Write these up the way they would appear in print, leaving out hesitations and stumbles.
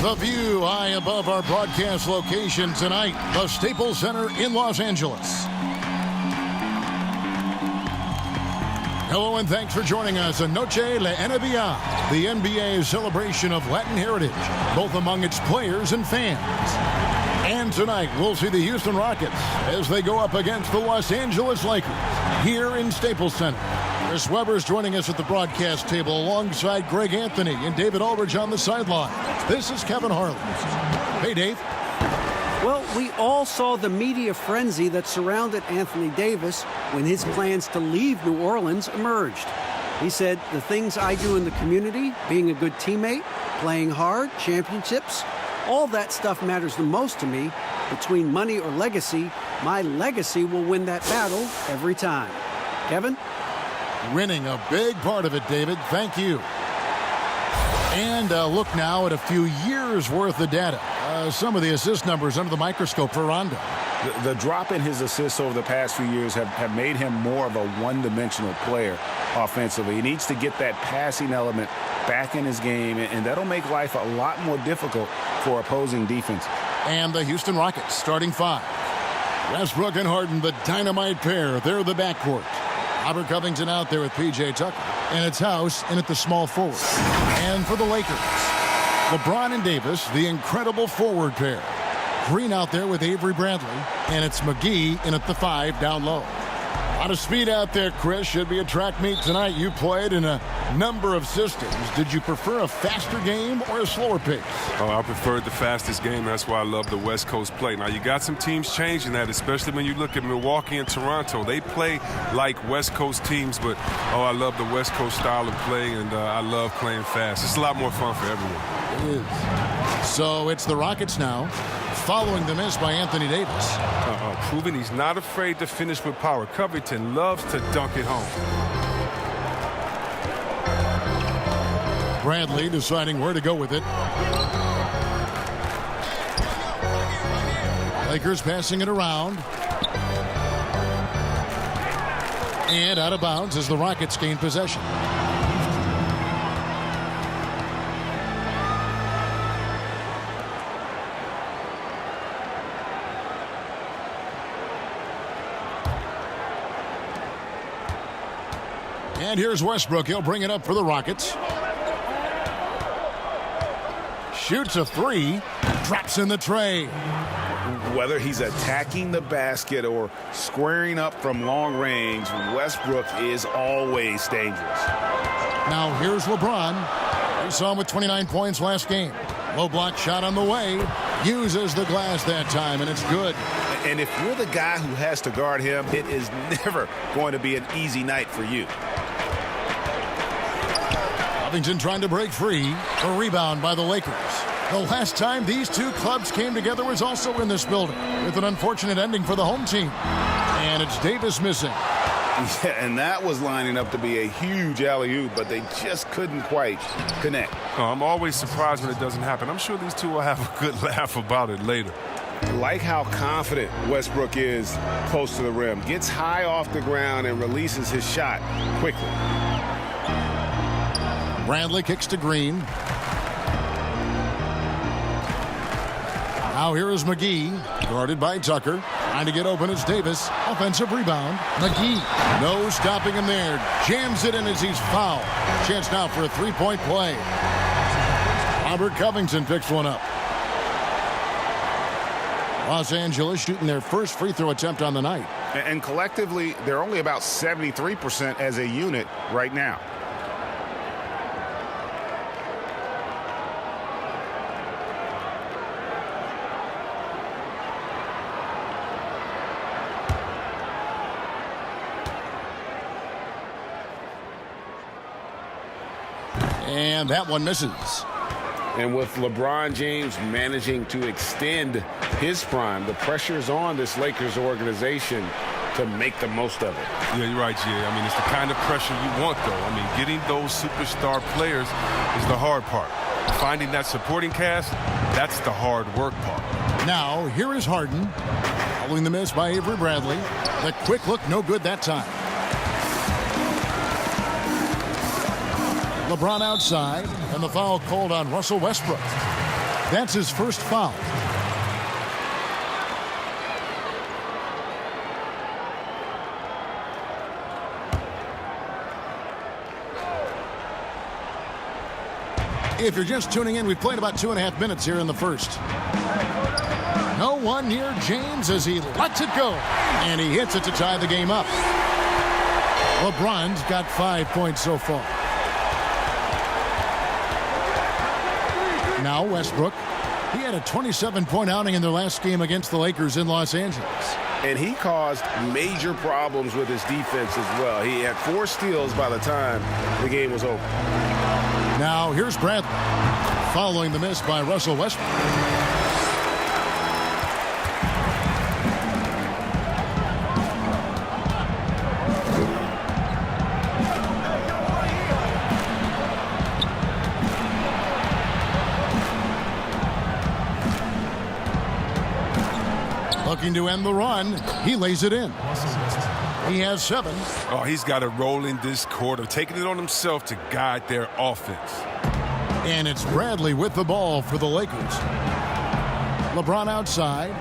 The view high above our broadcast location tonight, the Staples Center in Los Angeles. Hello and thanks for joining us on Noche La NBA, the NBA's celebration of Latin heritage, both among its players and fans. And tonight, we'll see the Houston Rockets as they go up against the Los Angeles Lakers here in Staples Center. Chris Webber's joining us at the broadcast table alongside Greg Anthony and David Aldridge on the sideline. This is Kevin Harlan. Hey, Dave. Well, we all saw the media frenzy that surrounded Anthony Davis when his plans to leave New Orleans emerged. He said, the things I do in the community, being a good teammate, playing hard, championships, all that stuff matters the most to me. Between money or legacy, my legacy will win that battle every time. Kevin? Winning a big part of it, David. Thank you. And look now at a few years' worth of data. Some of the assist numbers under the microscope for Rondo. The drop in his assists over the past few years have made him more of a one-dimensional player offensively. He needs to get that passing element back in his game, and that'll make life a lot more difficult for opposing defense. And the Houston Rockets starting five. Westbrook and Harden, the dynamite pair. They're the backcourt. Robert Covington out there with P.J. Tucker. And it's House in at the small forward. And for the Lakers, LeBron and Davis, the incredible forward pair. Green out there with Avery Bradley. And it's McGee in at the five down low. A lot of speed out there, Chris. Should be a track meet tonight. You played in a number of systems. Did you prefer a faster game or a slower pace? Oh, I preferred the fastest game. That's why I love the West Coast play. Now, you got some teams changing that, especially when you look at Milwaukee and Toronto. They play like West Coast teams, but, I love the West Coast style of play, and I love playing fast. It's a lot more fun for everyone. It is. So it's the Rockets now, following the miss by Anthony Davis. Proving he's not afraid to finish with power. Covington loves to dunk it home. Bradley deciding where to go with it. Lakers passing it around. And out of bounds as the Rockets gain possession. And here's Westbrook. He'll bring it up for the Rockets. Shoots a three. Drops in the tray. Whether he's attacking the basket or squaring up from long range, Westbrook is always dangerous. Now here's LeBron. We saw him with 29 points last game. Low block shot on the way. Uses the glass that time, and it's good. And if you're the guy who has to guard him, it is never going to be an easy night for you. Covington trying to break free. A rebound by the Lakers. The last time these two clubs came together was also in this building, with an unfortunate ending for the home team. And it's Davis missing. Yeah, and that was lining up to be a huge alley-oop, but they just couldn't quite connect. I'm always surprised when it doesn't happen. I'm sure these two will have a good laugh about it later. Like how confident Westbrook is close to the rim. Gets high off the ground and releases his shot quickly. Bradley kicks to Green. Now here is McGee, guarded by Tucker. Trying to get open is Davis. Offensive rebound. McGee. No stopping him there. Jams it in as he's fouled. Chance now for a three-point play. Robert Covington picks one up. Los Angeles shooting their first free throw attempt on the night. And collectively, they're only about 73% as a unit right now. And that one misses. And with LeBron James managing to extend his prime, the pressure is on this Lakers organization to make the most of it. Yeah, you're right, Jay. I mean, it's the kind of pressure you want, though. I mean, getting those superstar players is the hard part. Finding that supporting cast, that's the hard work part. Now, here is Harden. Following the miss by Avery Bradley. The quick look, no good that time. LeBron outside, and the foul called on Russell Westbrook. That's his first foul. If you're just tuning in, we've played about 2.5 minutes here in the first. No one near James as he lets it go. And he hits it to tie the game up. LeBron's got 5 points so far. Now Westbrook. He had a 27-point outing in their last game against the Lakers in Los Angeles. And he caused major problems with his defense as well. He had 4 steals by the time the game was over. Now here's Bradley, following the miss by Russell Westbrook. Looking to end the run. He lays it in. He has 7. Oh, he's got to roll in this quarter, taking it on himself to guide their offense. And it's Bradley with the ball for the Lakers. LeBron outside.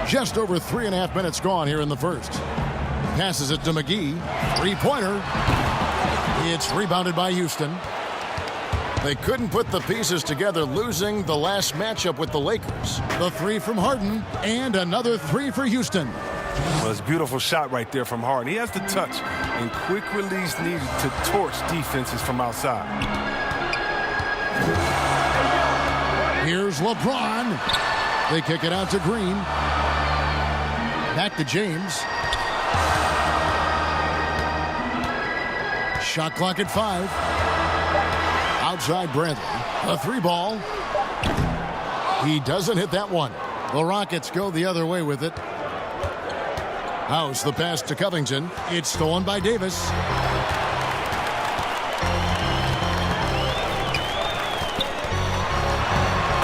Just over 3.5 minutes gone here in the first. Passes it to McGee. 3-pointer. It's rebounded by Houston. They couldn't put the pieces together, losing the last matchup with the Lakers. The 3 from Harden, and another 3 for Houston. Well, it's a beautiful shot right there from Harden. He has the touch and quick release needed to torch defenses from outside. Here's LeBron. They kick it out to Green. Back to James. Shot clock at 5. Outside Bradley. A 3-ball. He doesn't hit that one. The Rockets go the other way with it. House the pass to Covington. It's stolen by Davis.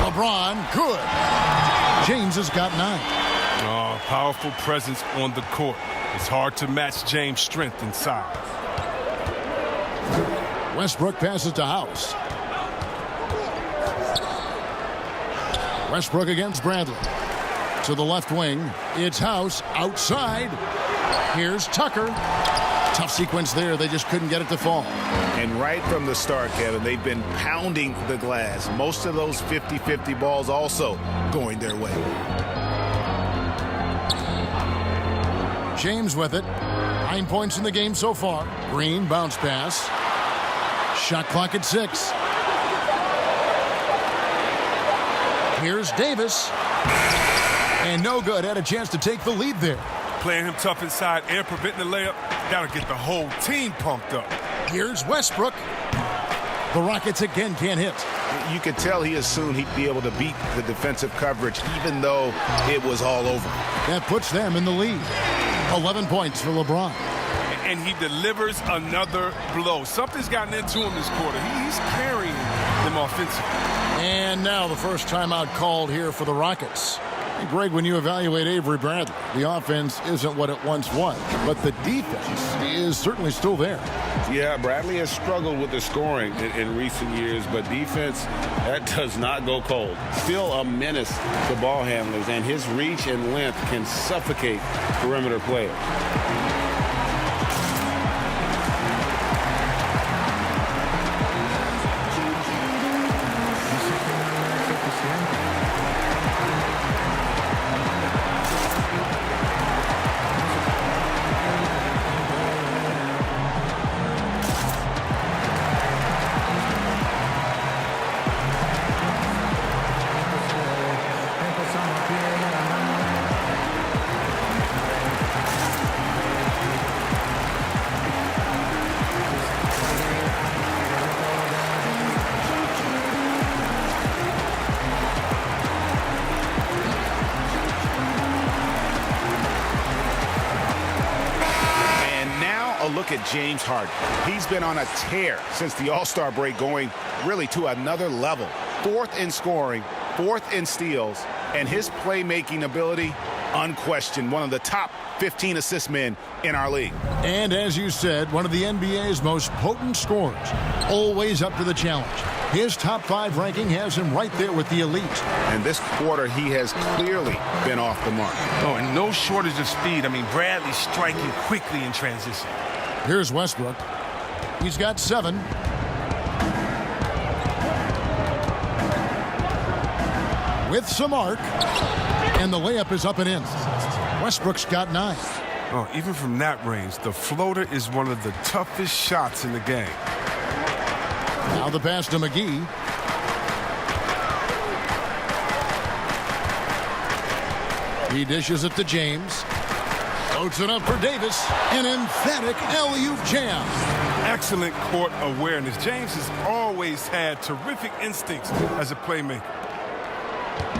LeBron, good. James has got 9. Oh, powerful presence on the court. It's hard to match James' strength and size. Westbrook passes to House. Westbrook against Bradley. To the left wing. It's House outside. Here's Tucker. Tough sequence there. They just couldn't get it to fall. And right from the start, Kevin, they've been pounding the glass. Most of those 50-50 balls also going their way. James with it. 9 points in the game so far. Green bounce pass. Shot clock at 6. Here's Davis. And no good. Had a chance to take the lead there. Playing him tough inside and preventing the layup. Got to get the whole team pumped up. Here's Westbrook. The Rockets again can't hit. You could tell he assumed he'd be able to beat the defensive coverage even though it was all over. That puts them in the lead. 11 points for LeBron. And he delivers another blow. Something's gotten into him this quarter. He's carrying them offensively. And now the first timeout called here for the Rockets. Hey, Greg, when you evaluate Avery Bradley, the offense isn't what it once was, but the defense is certainly still there. Yeah, Bradley has struggled with the scoring in recent years, but defense, that does not go cold. Still a menace to ball handlers, and his reach and length can suffocate perimeter players. Look at James Harden. He's been on a tear since the All-Star break, going really to another level. 4th in scoring, 4th in steals, and his playmaking ability unquestioned, one of the top 15 assist men in our league. And as you said, one of the NBA's most potent scorers, always up to the challenge. His top 5 ranking has him right there with the elite. And this quarter, he has clearly been off the mark. Oh, and no shortage of speed. I mean, Bradley striking quickly in transition. Here's Westbrook. He's got 7. With some arc. And the layup is up and in. Westbrook's got 9. Oh, even from that range, the floater is one of the toughest shots in the game. Now the pass to McGee. He dishes it to James. Floats it up for Davis. An emphatic alley-oop jam. Excellent court awareness. James has always had terrific instincts as a playmaker.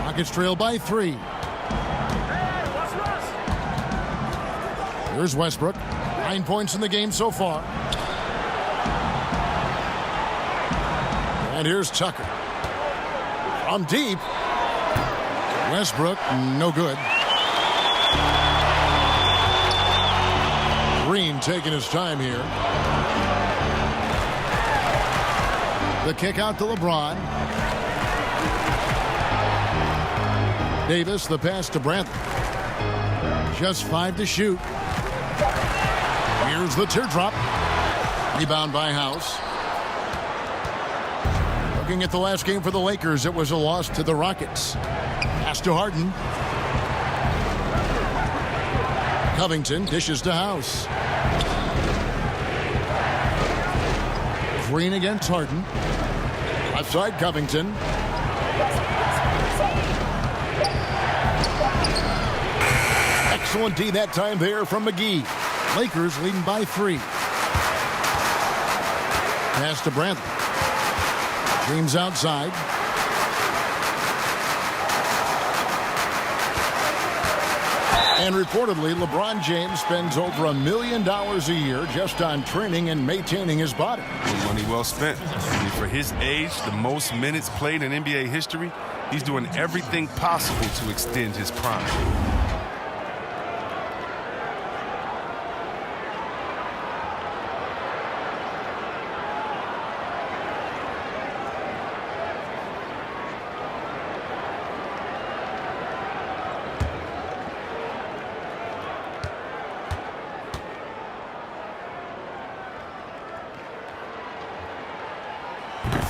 Rockets trail by 3. Here's Westbrook. 9 points in the game so far. And here's Tucker. From deep. Westbrook, no good. Green taking his time here. The kick out to LeBron. Davis, the pass to Bradley. Just 5 to shoot. Here's the teardrop. Rebound by House. Looking at the last game for the Lakers, it was a loss to the Rockets. Pass to Harden. Covington dishes to House. Green against Harden. Left side, Covington. Excellent D that time there from McGee. Lakers leading by 3. Pass to Bradley. James outside. And reportedly, LeBron James spends over $1 million a year just on training and maintaining his body. Money well spent. I mean, for his age, the most minutes played in NBA history, he's doing everything possible to extend his prime.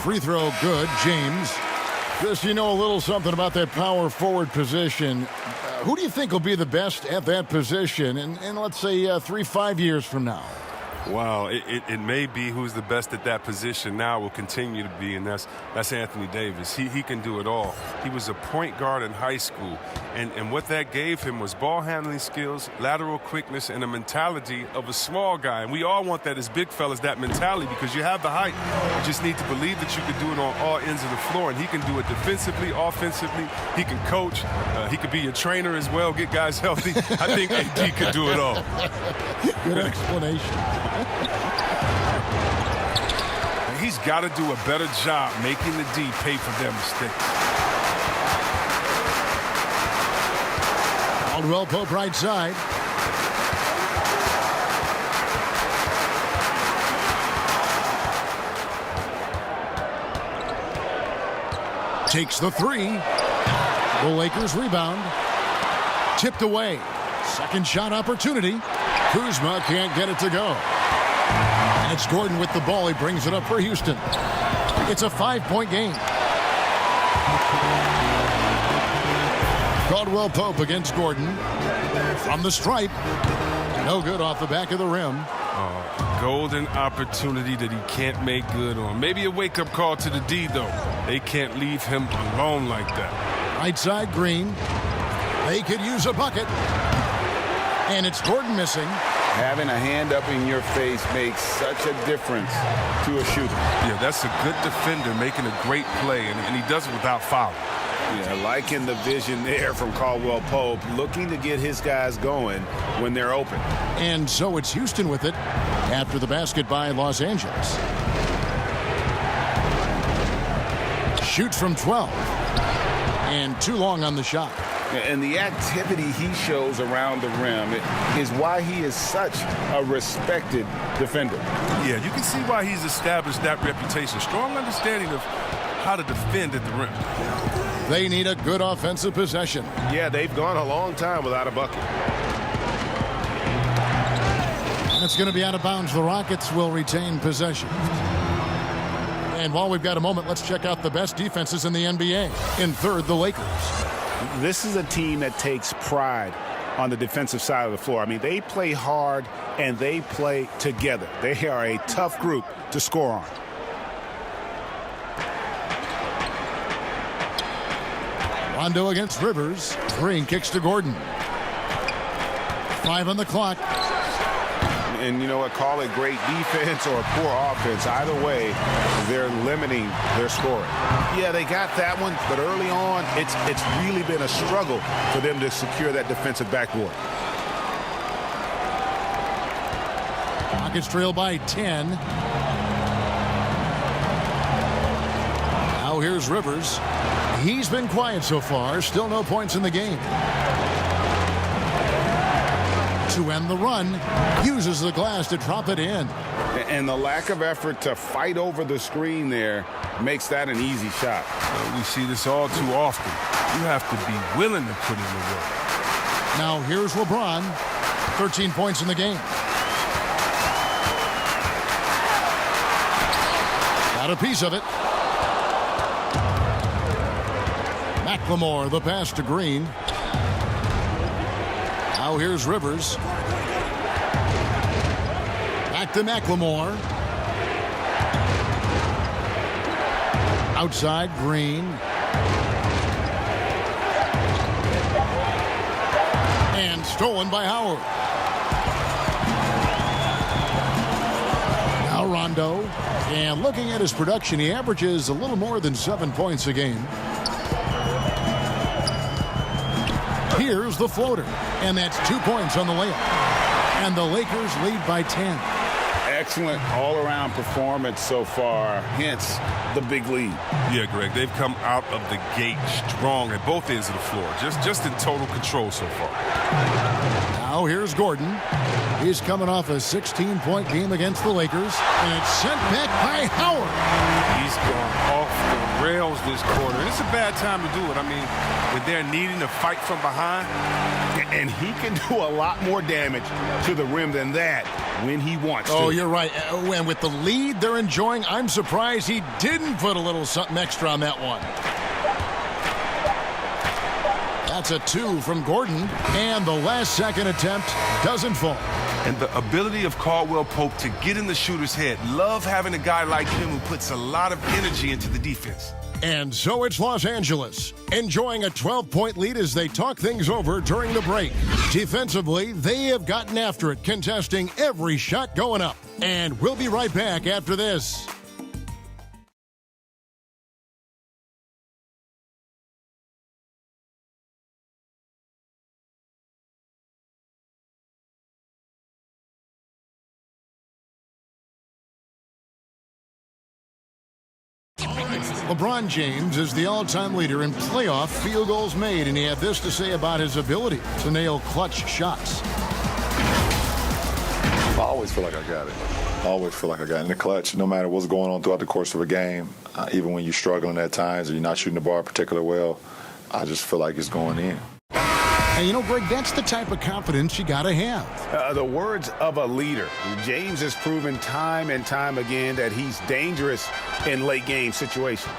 Free throw good, James. Just, you know a little something about that power forward position. Who do you think will be the best at that position in let's say 3-5 years from now? Wow, it may be who's the best at that position now will continue to be, and that's Anthony Davis. He can do it all. He was a point guard in high school, and what that gave him was ball handling skills, lateral quickness, and a mentality of a small guy. And we all want that as big fellas, that mentality, because you have the height. You just need to believe that you can do it on all ends of the floor, and he can do it defensively, offensively. He can coach. He could be your trainer as well, get guys healthy. I think AD could do it all. Good explanation. He's got to do a better job making the D pay for their mistakes. Caldwell Pope right side. Takes the 3. The Lakers rebound. Tipped away. Second shot opportunity. Kuzma can't get it to go. And it's Gordon with the ball. He brings it up for Houston. It's a 5-point game. Caldwell Pope against Gordon. From the stripe. No good off the back of the rim. Golden opportunity that he can't make good on. Maybe a wake-up call to the D, though. They can't leave him alone like that. Right side, Green. They could use a bucket. And it's Gordon missing. Having a hand up in your face makes such a difference to a shooter. Yeah, that's a good defender making a great play, and he does it without foul. Yeah, liking the vision there from Caldwell Pope, looking to get his guys going when they're open. And so it's Houston with it after the basket by Los Angeles. Shoots from 12. And too long on the shot. And the activity he shows around the rim is why he is such a respected defender. Yeah, you can see why he's established that reputation. Strong understanding of how to defend at the rim. They need a good offensive possession. Yeah, they've gone a long time without a bucket. And it's going to be out of bounds. The Rockets will retain possession. And while we've got a moment, let's check out the best defenses in the NBA. In third, the Lakers. This is a team that takes pride on the defensive side of the floor. I mean, they play hard and they play together. They are a tough group to score on. Rondo against Rivers. Green kicks to Gordon. 5 on the clock. And you know what, call it great defense or poor offense. Either way, they're limiting their scoring. Yeah, they got that one, but early on, it's really been a struggle for them to secure that defensive backboard. Rockets trail by 10. Now here's Rivers. He's been quiet so far. Still no points in the game. To end the run, uses the glass to drop it in. And the lack of effort to fight over the screen there makes that an easy shot. We see this all too often. You have to be willing to put in the work. Now here's LeBron. 13 points in the game. Got a piece of it. McLemore, the pass to Green. Now here's Rivers. Back to McLemore. Outside, Green. And stolen by Howard. Now Rondo. And looking at his production, he averages a little more than 7 points a game. Here's the floater. And that's 2 points on the layup. And the Lakers lead by 10. Excellent all-around performance so far, hence the big lead. Yeah, Greg, they've come out of the gate strong at both ends of the floor. Just in total control so far. Now here's Gordon. He's coming off a 16-point game against the Lakers. And it's sent back by Howard. He's gone off the rails this quarter. It's a bad time to do it. I mean, when they're needing to fight from behind. And he can do a lot more damage to the rim than that when he wants to. Oh, you're right. And with the lead they're enjoying, I'm surprised he didn't put a little something extra on that one. That's a 2 from Gordon. And the last second attempt doesn't fall. And the ability of Caldwell Pope to get in the shooter's head. Love having a guy like him who puts a lot of energy into the defense. And so it's Los Angeles, enjoying a 12-point lead as they talk things over during the break. Defensively, they have gotten after it, contesting every shot going up. And we'll be right back after this. LeBron James is the all-time leader in playoff field goals made, and he had this to say about his ability to nail clutch shots. I always feel like I got it. I always feel like I got it in the clutch, no matter what's going on throughout the course of a game. Even when you're struggling at times or you're not shooting the ball particularly well, I just feel like it's going in. And you know, Greg, that's the type of confidence you got to have. The words of a leader. James has proven time and time again that he's dangerous in late-game situations.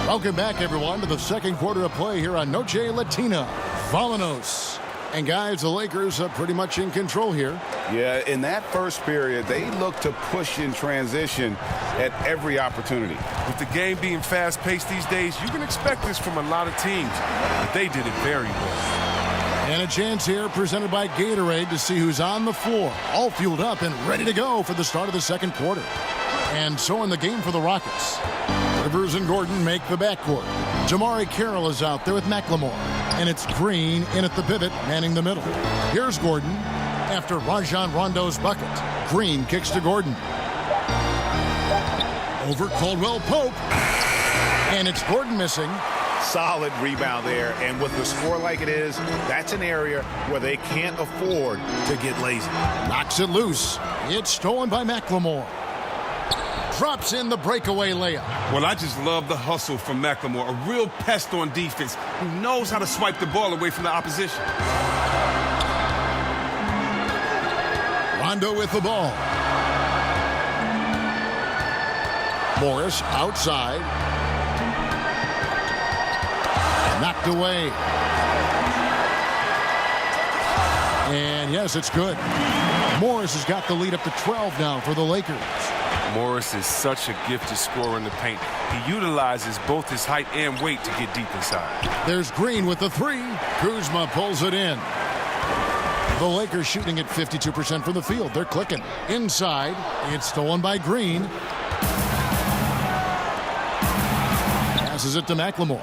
Welcome back, everyone, to the second quarter of play here on Noche Latina. Vamonos. And, guys, the Lakers are pretty much in control here. Yeah, in that first period, they look to push in transition at every opportunity. With the game being fast-paced these days, you can expect this from a lot of teams, but they did it very well. And a chance here presented by Gatorade to see who's on the floor, all fueled up and ready to go for the start of the second quarter. And so in the game for the Rockets, Rivers and Gordon make the backcourt. Jamari Carroll is out there with McLemore. And it's Green in at the pivot, manning the middle. Here's Gordon after Rajon Rondo's bucket. Green kicks to Gordon. Over Caldwell Pope. And it's Gordon missing. Solid rebound there, and with the score like it is, that's an area where they can't afford to get lazy. Knocks it loose. It's stolen by McLemore. Drops in the breakaway layup. Well, I just love the hustle from McLemore, a real pest on defense who knows how to swipe the ball away from the opposition. Rondo with the ball. Morris outside. Knocked away. And yes, it's good. Morris has got the lead up to 12 now for the Lakers. Morris is such a gifted scorer in the paint. He utilizes both his height and weight to get deep inside. There's Green with the three. Kuzma pulls it in. The Lakers shooting at 52% from the field. They're clicking. Inside, it's stolen by Green. Passes it to McLemore.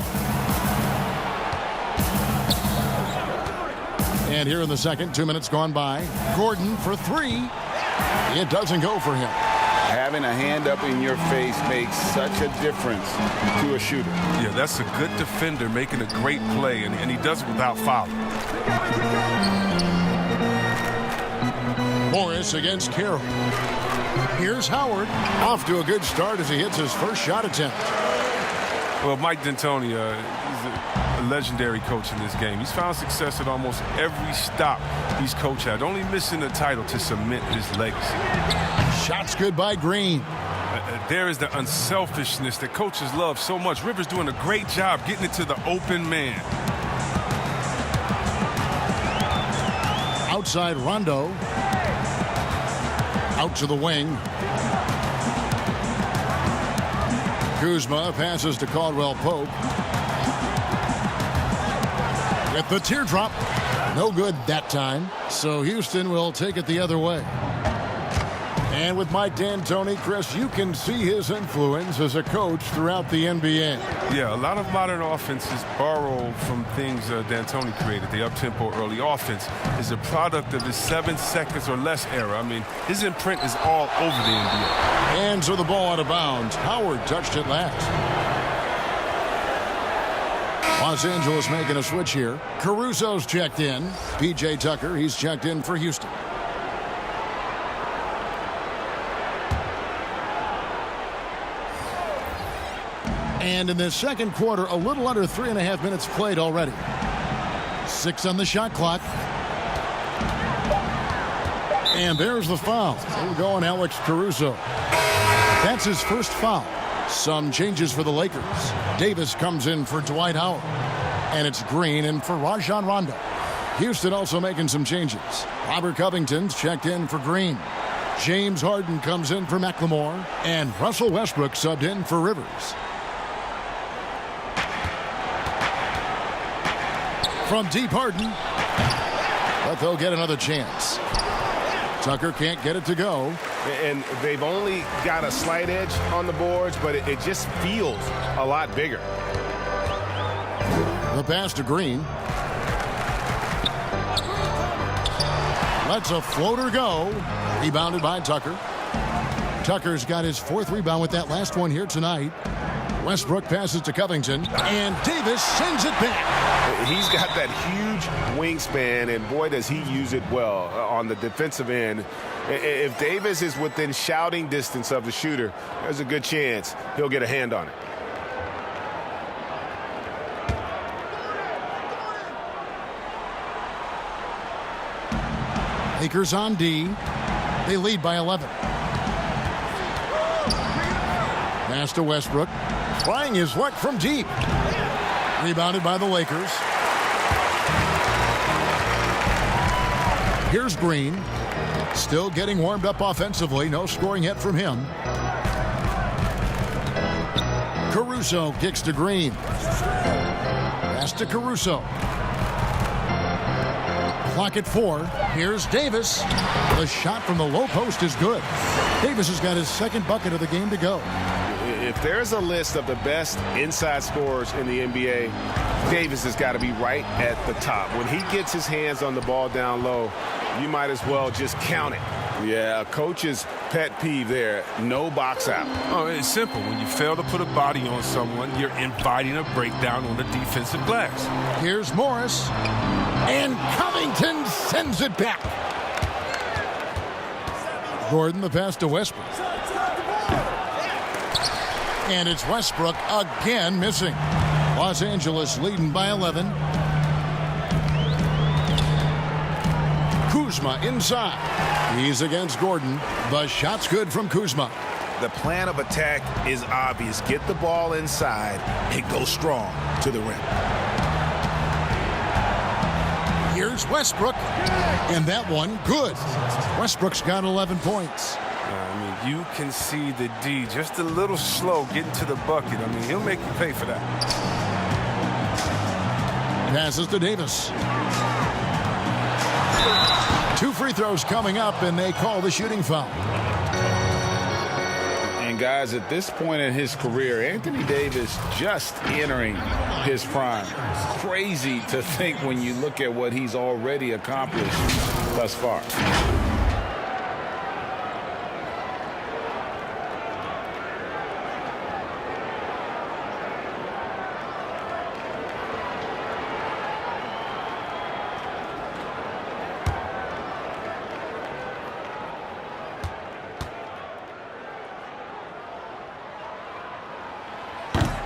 And here in the second, 2 minutes gone by. Gordon for three. It doesn't go for him. Having a hand up in your face makes such a difference to a shooter. Yeah, that's a good defender making a great play, and he does it without fouling. Morris against Carroll. Here's Howard. Off to a good start as he hits his first shot attempt. Well, Mike D'Antoni is a legendary coach in this game. He's found success at almost every stop he's coached at, only missing the title to cement his legacy. Shots good by Green. There is the unselfishness that coaches love so much. Rivers doing a great job getting it to the open man. Outside Rondo. Out to the wing. Kuzma passes to Caldwell Pope. At the teardrop. No good that time. So Houston will take it the other way. And with Mike D'Antoni, Chris, you can see his influence as a coach throughout the NBA. Yeah, a lot of modern offenses borrow from things D'Antoni created. The up-tempo early offense is a product of his 7 seconds or less era. I mean, his imprint is all over the NBA. And so the ball out of bounds. Howard touched it last. Los Angeles making a switch here. Caruso's checked in. P.J. Tucker, he's checked in for Houston. And in the second quarter, a little under 3.5 minutes played already. 6 on the shot clock. And there's the foul. We're going Alex Caruso. That's his first foul. Some changes for the Lakers. Davis comes in for Dwight Howard. And it's Green in for Rajon Rondo. Houston also making some changes. Robert Covington's checked in for Green. James Harden comes in for McLemore. And Russell Westbrook subbed in for Rivers. From deep, Harden. But they'll get another chance. Tucker can't get it to go. And they've only got a slight edge on the boards, but it just feels a lot bigger. The pass to Green. Lets a floater go. Rebounded by Tucker. Tucker's got his 4th rebound with that last one here tonight. Westbrook passes to Covington, and Davis sends it back. He's got that huge wingspan, and boy, does he use it well on the defensive end. If Davis is within shouting distance of the shooter, there's a good chance he'll get a hand on it. Lakers on D. They lead by 11. Pass to Westbrook. Trying his luck from deep. Rebounded by the Lakers. Here's Green. Still getting warmed up offensively. No scoring yet from him. Caruso kicks to Green. Pass to Caruso. Clock at 4. Here's Davis. The shot from the low post is good. Davis has got his 2nd bucket of the game to go. If there's a list of the best inside scorers in the NBA, Davis has got to be right at the top. When he gets his hands on the ball down low, you might as well just count it. Yeah, a coach's pet peeve there, no box out. Oh, it's simple. When you fail to put a body on someone, you're inviting a breakdown on the defensive glass. Here's Morris. And Covington sends it back. Gordon, the pass to Westbrook. And it's Westbrook again missing. Los Angeles leading by 11. Kuzma inside. He's against Gordon. The shot's good from Kuzma. The plan of attack is obvious. Get the ball inside and go strong to the rim. Here's Westbrook. And that one, good. Westbrook's got 11 points. I mean, you can see the D just a little slow getting to the bucket. I mean, he'll make you pay for that. Passes to Davis. 2 free throws coming up, and they call the shooting foul. And guys, at this point in his career, Anthony Davis just entering his prime. Crazy to think when you look at what he's already accomplished thus far.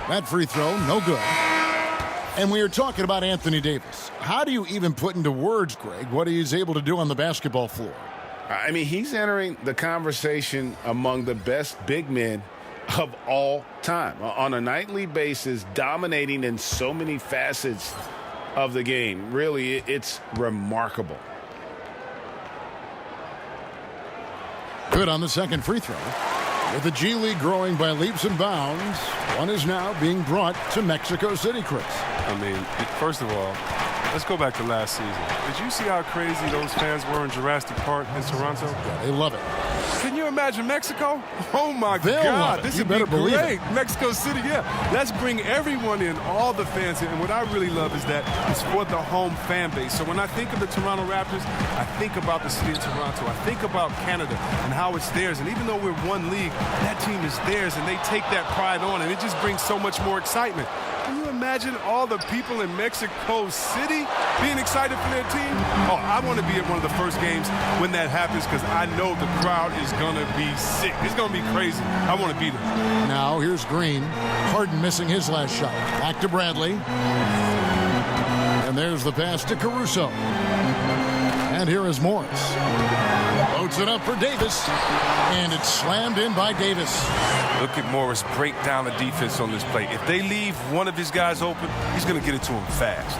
That free throw, no good. And we are talking about Anthony Davis. How do you even put into words, Greg, what he's able to do on the basketball floor? I mean, he's entering the conversation among the best big men of all time. On a nightly basis, dominating in so many facets of the game. Really, it's remarkable. Good on the second free throw. With the G League growing by leaps and bounds, one is now being brought to Mexico City, Chris. I mean, first of all, let's go back to last season. Did you see how crazy those fans were in Jurassic Park in Toronto? Yeah, they love it. Can you imagine Mexico? Oh, my They'll God. love it. This You would better be believe great. it. Mexico City, yeah. Let's bring everyone in, all the fans in. And what I really love is that it's for the home fan base. So when I think of the Toronto Raptors, I think about the city of Toronto. I think about Canada and how it's theirs. And even though we're one league, that team is theirs, and they take that pride on, and it just brings so much more excitement. Can you imagine all the people in Mexico City being excited for their team? Oh, I want to be at one of the first games when that happens because I know the crowd is going to be sick. It's going to be crazy. I want to be there. Now here's Green. Harden missing his last shot. Back to Bradley. And there's the pass to Caruso. And here is Morris. Loads it up for Davis. And it's slammed in by Davis. Look at Morris break down the defense on this play. If they leave one of his guys open, he's going to get it to him fast.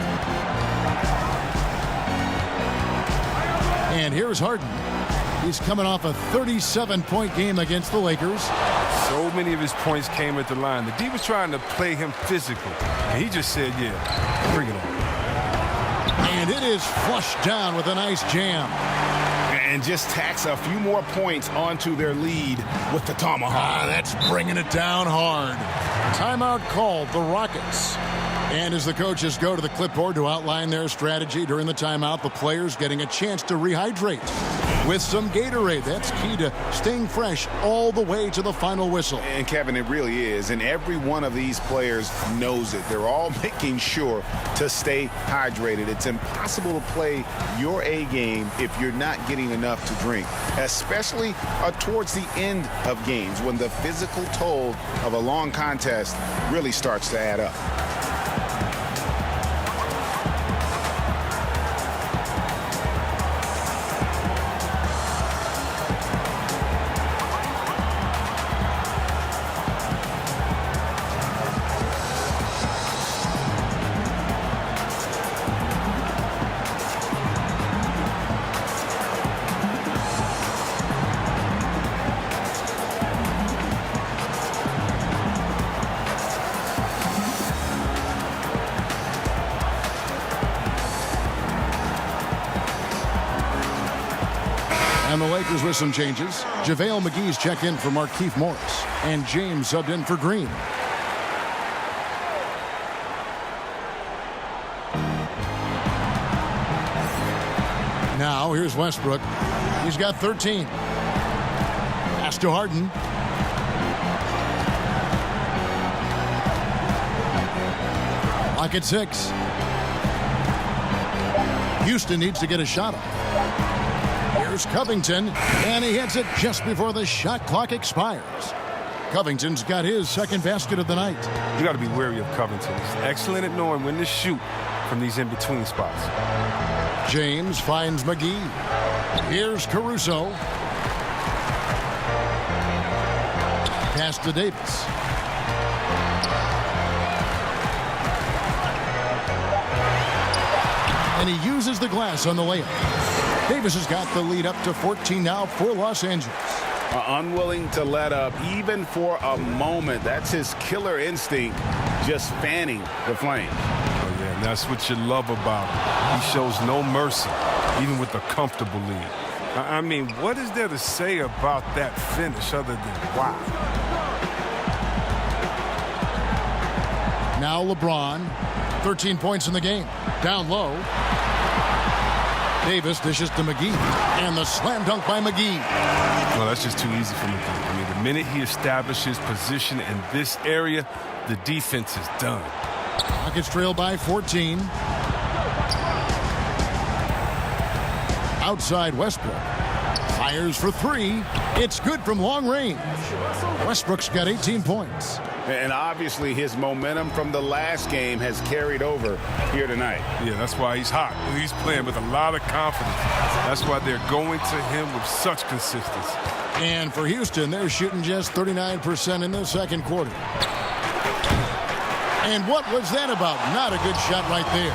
And here's Harden. He's coming off a 37-point game against the Lakers. So many of his points came at the line. The D was trying to play him physical. And he just said, yeah, bring it on. And it is flushed down with a nice jam. And just tacks a few more points onto their lead with the tomahawk. That's bringing it down hard. Timeout called, the Rockets. And as the coaches go to the clipboard to outline their strategy during the timeout, the players getting a chance to rehydrate with some Gatorade. That's key to staying fresh all the way to the final whistle. And Kevin, it really is. And every one of these players knows it. They're all making sure to stay hydrated. It's impossible to play your A game if you're not getting enough to drink, especially towards the end of games when the physical toll of a long contest really starts to add up. And the Lakers with some changes. JaVale McGee's checked in for Markieff Morris. And James subbed in for Green. Now here's Westbrook. He's got 13. Pass to Harden. Lock at 6. Houston needs to get a shot off. Here's Covington, and he hits it just before the shot clock expires. Covington's got his second basket of the night. You got to be wary of Covington. He's excellent at knowing when to shoot from these in-between spots. James finds McGee. Here's Caruso. Pass to Davis. And he uses the glass on the layup. Davis has got the lead up to 14 now for Los Angeles. Unwilling to let up even for a moment. That's his killer instinct, just fanning the flames. Oh, yeah, and that's what you love about him. He shows no mercy, even with a comfortable lead. I mean, what is there to say about that finish other than wow? Now LeBron, 13 points in the game. Down low. Davis dishes to McGee. And the slam dunk by McGee. Well, that's just too easy for McGee. I mean, the minute he establishes position in this area, the defense is done. Rockets trail by 14. Outside Westbrook. Fires for 3. It's good from long range. Westbrook's got 18 points. And obviously his momentum from the last game has carried over here tonight. Yeah, that's why he's hot. He's playing with a lot of confidence. That's why they're going to him with such consistency. And for Houston, they're shooting just 39% in the second quarter. And what was that about? Not a good shot right there.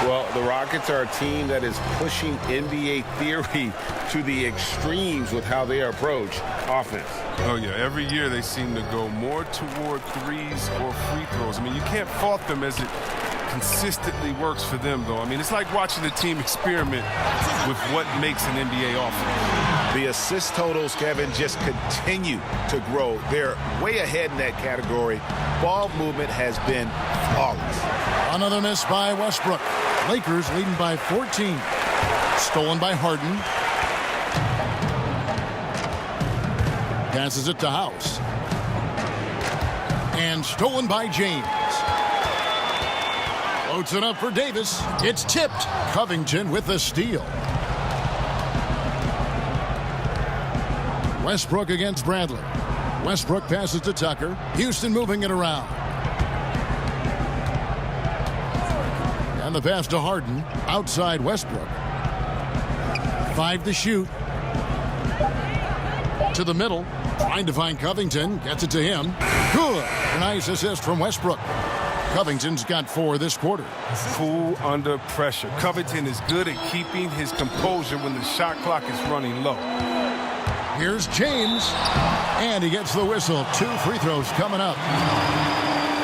Well, the Rockets are a team that is pushing NBA theory to the extremes with how they approach offense. Oh, yeah. Every year they seem to go more toward threes or free throws. I mean, you can't fault them as it consistently works for them, though. I mean, it's like watching the team experiment with what makes an NBA offense. The assist totals, Kevin, just continue to grow. They're way ahead in that category. Ball movement has been flawless. Another miss by Westbrook. Lakers leading by 14. Stolen by Harden. Passes it to House. And stolen by James. Floats it up for Davis. It's tipped. Covington with the steal. Westbrook against Bradley. Westbrook passes to Tucker. Houston moving it around. And the pass to Harden. Outside Westbrook. 5 to shoot. To the middle. Trying to find Covington. Gets it to him. Good. A nice assist from Westbrook. Covington's got 4 this quarter. Cool under pressure. Covington is good at keeping his composure when the shot clock is running low. Here's James. And he gets the whistle. 2 free throws coming up.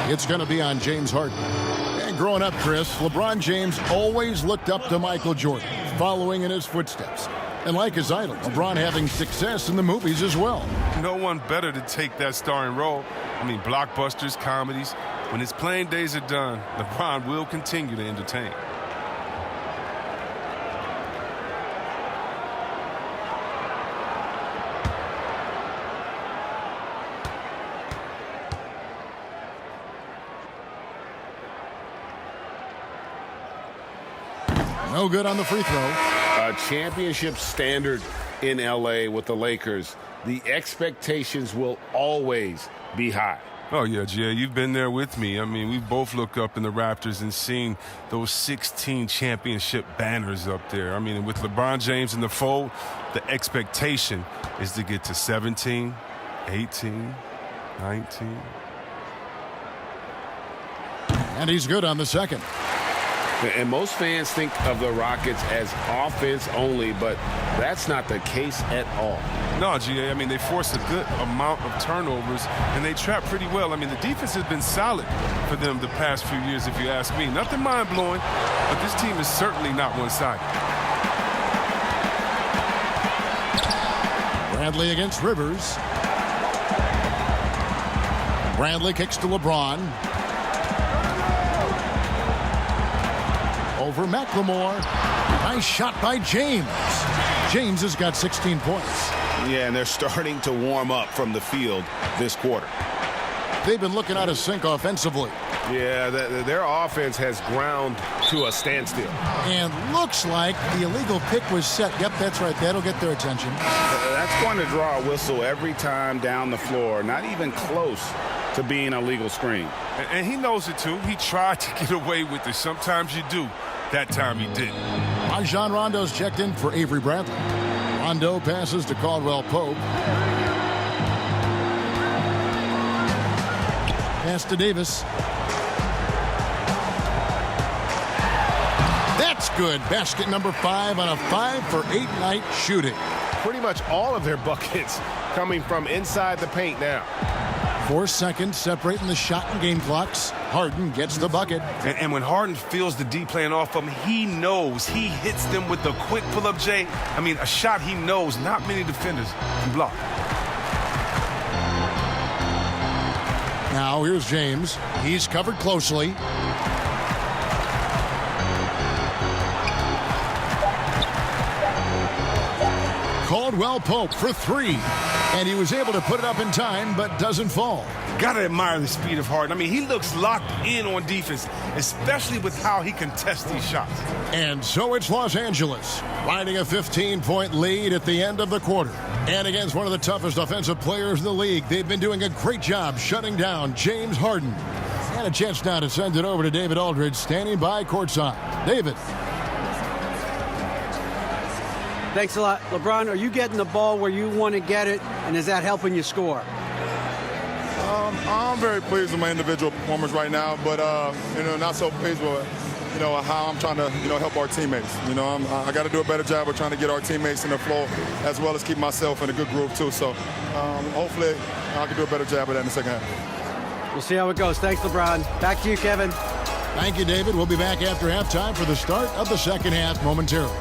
It's going to be on James Harden. And growing up, Chris, LeBron James always looked up to Michael Jordan, following in his footsteps. And like his idol, LeBron having success in the movies as well. No one better to take that starring role. I mean, blockbusters, comedies. When his playing days are done, LeBron will continue to entertain. No good on the free throw. A championship standard in L.A. with the Lakers. The expectations will always be high. Oh, yeah, Jay, you've been there with me. I mean, we both looked up in the Raptors and seen those 16 championship banners up there. I mean, with LeBron James in the fold, the expectation is to get to 17, 18, 19. And he's good on the second. And most fans think of the Rockets as offense only, but that's not the case at all. No, G.A., I mean, they force a good amount of turnovers, and they trap pretty well. I mean, the defense has been solid for them the past few years, if you ask me. Nothing mind-blowing, but this team is certainly not one-sided. Bradley against Rivers. Bradley kicks to LeBron. Over McLemore. Nice shot by James. James has got 16 points. Yeah, and they're starting to warm up from the field this quarter. They've been looking out of sync offensively. Yeah, their offense has ground to a standstill. And looks like the illegal pick was set. Yep, that's right. That'll get their attention. That's going to draw a whistle every time down the floor. Not even close to being a legal screen. And he knows it, too. He tried to get away with it. Sometimes you do. That time he didn't. Rajon Rondo's checked in for Avery Bradley. Rondo passes to Caldwell Pope. Pass to Davis. That's good. Basket number 5 on a 5-for-8 night shooting. Pretty much all of their buckets coming from inside the paint now. 4 seconds separating the shot and game clocks. Harden gets the bucket. And when Harden feels the D playing off him, he knows. He hits them with the quick pull-up, Jay. I mean, a shot he knows not many defenders can block. Now here's James. He's covered closely. Caldwell Pope for 3. And he was able to put it up in time, but doesn't fall. Gotta admire the speed of Harden. I mean, he looks locked in on defense, especially with how he contests these shots. And so it's Los Angeles, riding a 15-point lead at the end of the quarter. And against one of the toughest offensive players in the league, they've been doing a great job shutting down James Harden. And a chance now to send it over to David Aldridge, standing by courtside. David. Thanks a lot. LeBron, are you getting the ball where you want to get it, and is that helping you score? I'm very pleased with my individual performance right now, but not so pleased with how I'm trying to help our teammates. I got to do a better job of trying to get our teammates in the flow, as well as keep myself in a good groove too. So hopefully I can do a better job of that in the second half. We'll see how it goes. Thanks, LeBron. Back to you, Kevin. Thank you, David. We'll be back after halftime for the start of the second half momentarily.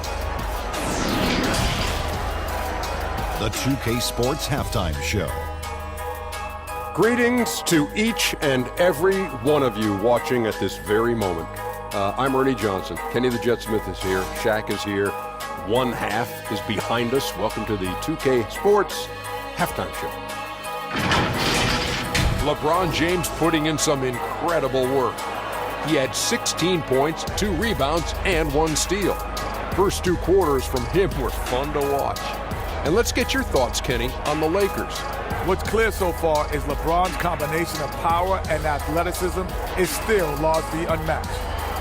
The 2K Sports Halftime Show. Greetings to each and every one of you watching at this very moment. I'm Ernie Johnson. Kenny the Jet Smith is here. Shaq is here. One half is behind us. Welcome to the 2K Sports Halftime Show. LeBron James putting in some incredible work. He had 16 points, 2 rebounds, and 1 steal. First 2 quarters from him were fun to watch. And let's get your thoughts, Kenny, on the Lakers. What's clear so far is LeBron's combination of power and athleticism is still largely unmatched.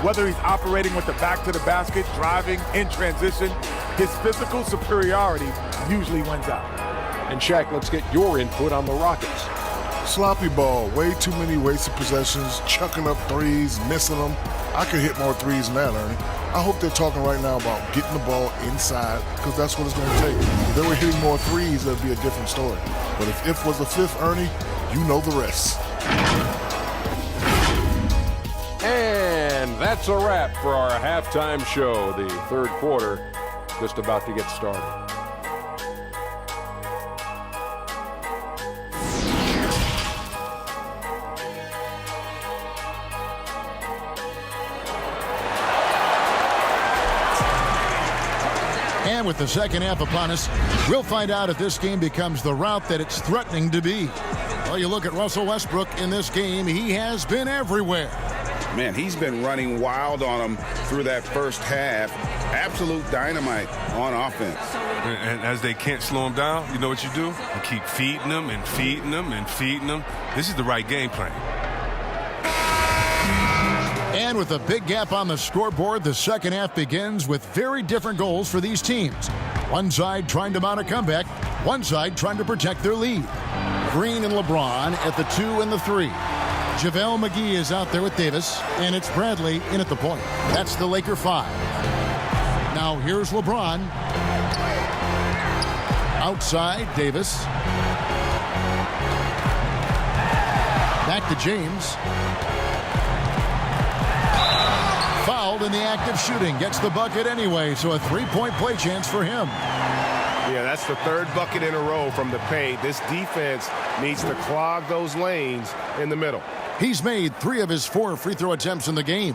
Whether he's operating with the back to the basket, driving, in transition, his physical superiority usually wins out. And Shaq, let's get your input on the Rockets. Sloppy ball, way too many wasted possessions, chucking up threes, missing them. I could hit more threes than that, Ernie. I hope they're talking right now about getting the ball inside, because that's what it's going to take. If they were hitting more threes, that'd be a different story. But if was the 5th, Ernie, you know the rest. And that's a wrap for our halftime show. The third quarter just about to get started. And with the second half upon us, we'll find out if this game becomes the route that it's threatening to be. Well, you look at Russell Westbrook in this game, he has been everywhere. Man, he's been running wild on them through that first half. Absolute dynamite on offense. And as they can't slow him down, you know what you do? You keep feeding them and feeding them and feeding them. This is the right game plan. And with a big gap on the scoreboard, the second half begins with very different goals for these teams. One side trying to mount a comeback, one side trying to protect their lead. Green and LeBron at the 2 and the 3. JaVale McGee is out there with Davis, and it's Bradley in at the point. That's the Laker 5. Now here's LeBron. Outside, Davis. Back to James. Fouled in the act of shooting. Gets the bucket anyway, so a 3-point play chance for him. Yeah, that's the 3rd bucket in a row from the paint. This defense needs to clog those lanes in the middle. He's made 3 of his 4 free throw attempts in the game.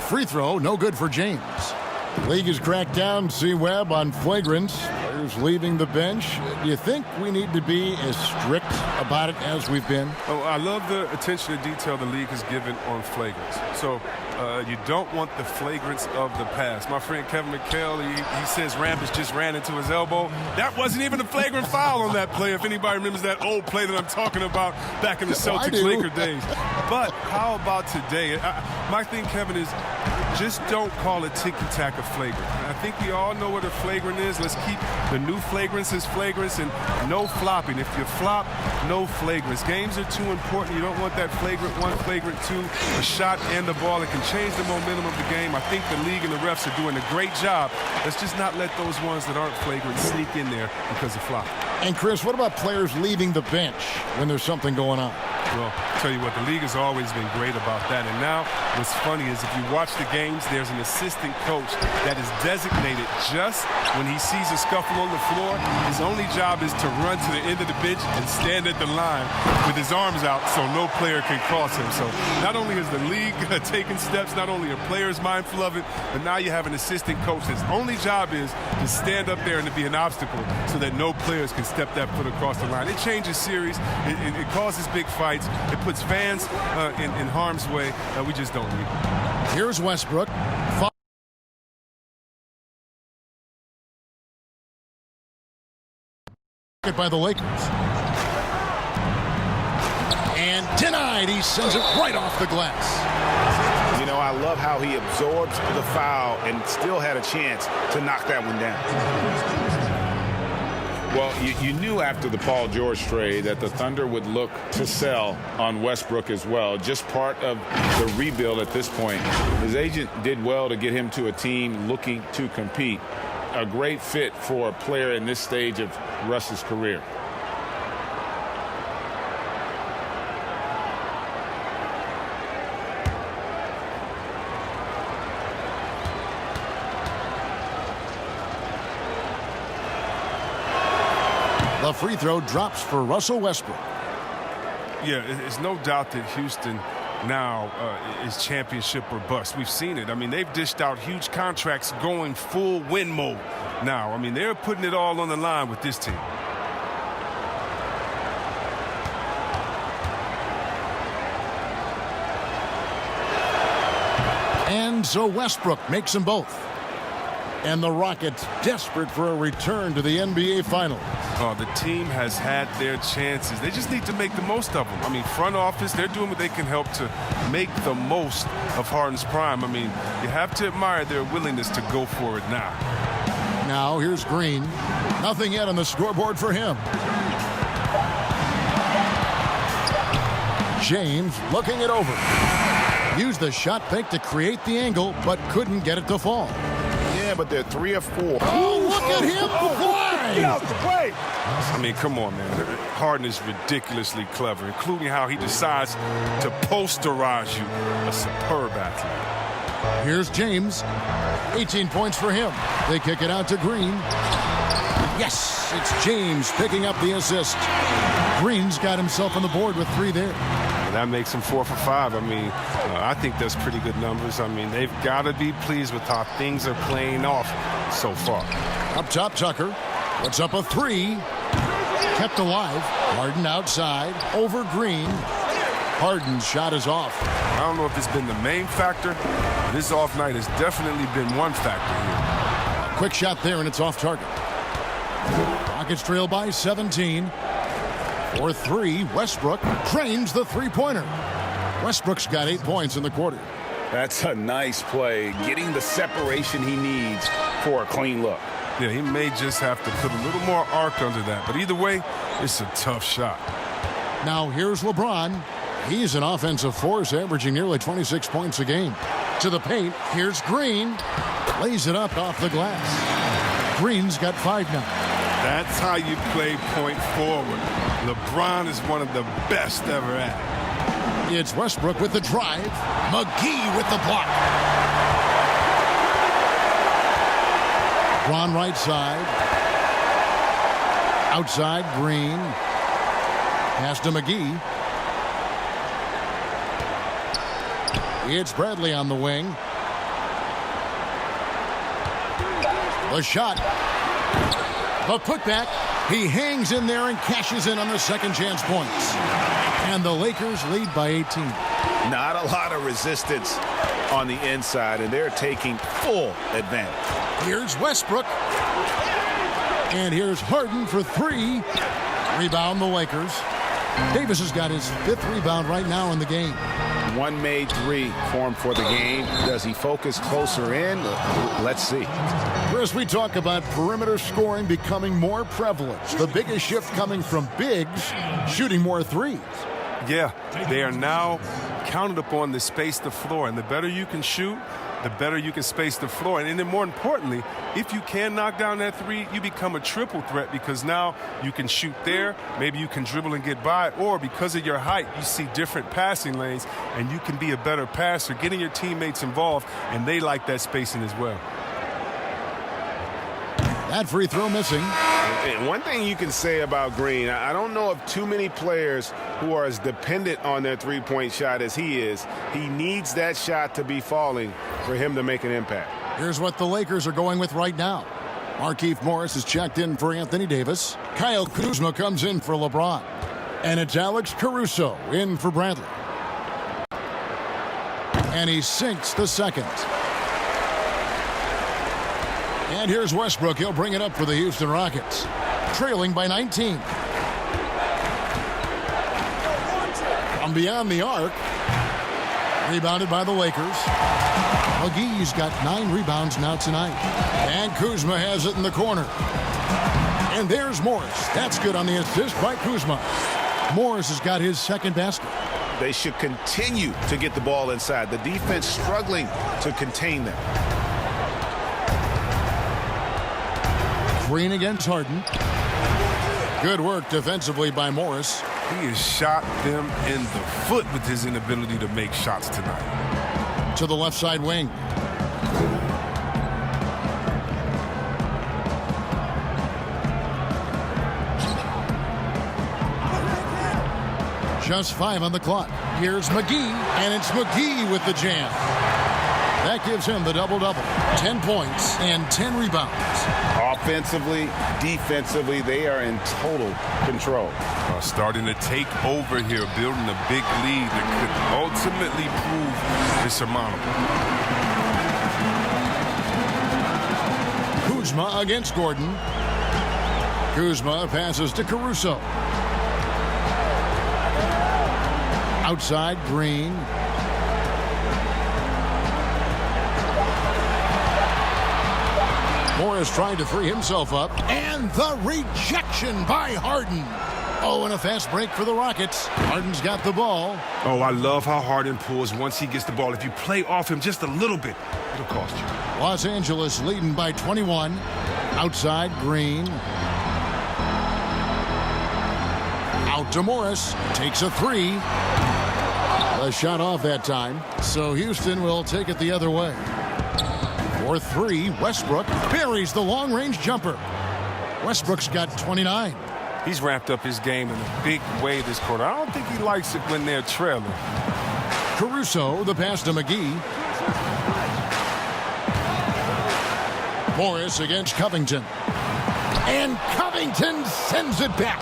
Free throw, no good for James. The league has cracked down, C-Webb, on flagrants. Players leaving the bench. Do you think we need to be as strict about it as we've been? Oh, I love the attention to detail the league has given on flagrants. So you don't want the flagrants of the past. My friend Kevin McHale, he says Rambis just ran into his elbow. That wasn't even a flagrant foul on that play, if anybody remembers that old play that I'm talking about back in the Celtics-Laker days. But how about today? My thing, Kevin, is just don't call it ticky-tack a flagrant. I think we all know what a flagrant is. Let's keep the new flagrants as flagrants and no flopping. If you flop, no flagrants. Games are too important. You don't want that flagrant one, flagrant two, a shot and the ball. It can change the momentum of the game. I think the league and the refs are doing a great job. Let's just not let those ones that aren't flagrant sneak in there because of flop. And Chris, what about players leaving the bench when there's something going on? Well, I'll tell you what, the league has always been great about that. And now what's funny is if you watch the games, there's an assistant coach that is designated just when he sees a scuffle on the floor. His only job is to run to the end of the bench and stand at the line with his arms out so no player can cross him. So not only is the league taking steps, not only are players mindful of it, but now you have an assistant coach. His only job is to stand up there and to be an obstacle so that no players can step that foot across the line. It changes series. It causes big fights. It puts fans in harm's way. We just don't need it. Here's Westbrook. By the Lakers. And denied. He sends it right off the glass. You know, I love how he absorbs the foul and still had a chance to knock that one down. Well, you knew after the Paul George trade that the Thunder would look to sell on Westbrook as well. Just part of the rebuild at this point. His agent did well to get him to a team looking to compete. A great fit for a player in this stage of Russ's career. The free throw drops for Russell Westbrook. Yeah, there's no doubt that Houston now is championship or bust. We've seen it. I mean, they've dished out huge contracts going full win mode now. I mean, they're putting it all on the line with this team. And so Westbrook makes them both. And the Rockets desperate for a return to the NBA Finals. Oh, the team has had their chances. They just need to make the most of them. I mean, front office, they're doing what they can help to make the most of Harden's prime. I mean, you have to admire their willingness to go for it now. Now, here's Green. Nothing yet on the scoreboard for him. James looking it over. Used the shot fake to create the angle, but couldn't get it to fall. Yeah, but they're 3 or 4. Oh, look at him fly! Get out the way! I mean, come on, man. Harden is ridiculously clever, including how he decides to posterize you. A superb athlete. Here's James. 18 points for him. They kick it out to Green. Yes, it's James picking up the assist. Green's got himself on the board with 3 there. And that makes him 4 for 5. I mean, I think that's pretty good numbers. I mean, they've got to be pleased with how things are playing off so far. Up top, Tucker. Puts up a 3. Kept alive. Harden outside. Over Green. Harden's shot is off. I don't know if it's been the main factor, but this off night has definitely been one factor here. A quick shot there, and it's off target. Rockets trail by 17. For 3, Westbrook drains the three-pointer. Westbrook's got 8 points in the quarter. That's a nice play, getting the separation he needs for a clean look. Yeah, he may just have to put a little more arc under that. But either way, it's a tough shot. Now here's LeBron. He's an offensive force, averaging nearly 26 points a game. To the paint, here's Green. Lays it up off the glass. Green's got 5 now. That's how you play point forward. LeBron is one of the best ever at it. It's Westbrook with the drive. McGee with the block. LeBron right side. Outside, Green. Pass to McGee. It's Bradley on the wing. The shot. The putback. He hangs in there and cashes in on the second chance points. And the Lakers lead by 18. Not a lot of resistance on the inside, and they're taking full advantage. Here's Westbrook. And here's Harden for three. Rebound the Lakers. Davis has got his 5th rebound right now in the game. One made three for him for the game. Does he focus closer in? Let's see. Chris, we talk about perimeter scoring becoming more prevalent. The biggest shift coming from bigs shooting more threes. Yeah, they are now counted upon to space the floor. And the better you can shoot, the better you can space the floor. And then more importantly, if you can knock down that three, you become a triple threat because now you can shoot there, maybe you can dribble and get by, or because of your height, you see different passing lanes and you can be a better passer, getting your teammates involved, and they like that spacing as well. That free throw missing. And one thing you can say about Green, I don't know of too many players who are as dependent on their three-point shot as he is. He needs that shot to be falling for him to make an impact. Here's what the Lakers are going with right now. Markieff Morris is checked in for Anthony Davis. Kyle Kuzma comes in for LeBron. And it's Alex Caruso in for Bradley. And he sinks the second. And here's Westbrook. He'll bring it up for the Houston Rockets. Trailing by 19. From beyond the arc. Rebounded by the Lakers. McGee's got 9 rebounds now tonight. And Kuzma has it in the corner. And there's Morris. That's good on the assist by Kuzma. Morris has got his second basket. They should continue to get the ball inside. The defense struggling to contain them. Green against Harden. Good work defensively by Morris. He has shot them in the foot with his inability to make shots tonight. To the left side wing. Just 5 on the clock. Here's McGee, and it's McGee with the jam. That gives him the double-double. 10 points and 10 rebounds. Offensively, defensively, they are in total control. Starting to take over here, building a big lead that could ultimately prove insurmountable. Kuzma against Gordon. Kuzma passes to Caruso. Outside, Green. Morris trying to free himself up. And the rejection by Harden. Oh, and a fast break for the Rockets. Harden's got the ball. Oh, I love how Harden pulls once he gets the ball. If you play off him just a little bit, it'll cost you. Los Angeles leading by 21. Outside, Green. Out to Morris. Takes a three. A shot off that time. So Houston will take it the other way. For three, Westbrook buries the long-range jumper. Westbrook's got 29. He's ramped up his game in a big way this quarter. I don't think he likes it when they're trailing. Caruso, the pass to McGee. Morris against Covington. And Covington sends it back.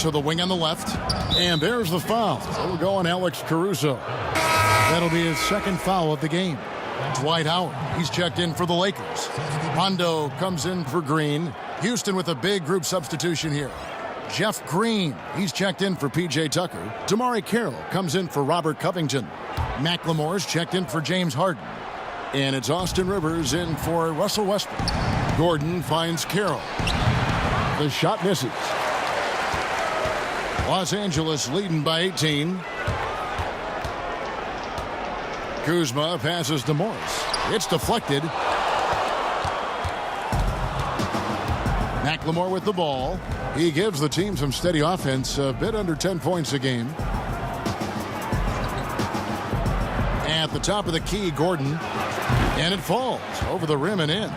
To the wing on the left. And there's the foul. It'll go on Alex Caruso. That'll be his second foul of the game. Dwight Howard, he's checked in for the Lakers. Rondo comes in for Green. Houston with a big group substitution here. Jeff Green, he's checked in for P.J. Tucker. Damari Carroll comes in for Robert Covington. McLemore's checked in for James Harden. And it's Austin Rivers in for Russell Westbrook. Gordon finds Carroll. The shot misses. Los Angeles leading by 18. Kuzma passes to Morris. It's deflected. McLemore with the ball. He gives the team some steady offense, a bit under 10 points a game. At the top of the key, Gordon. And it falls over the rim and in.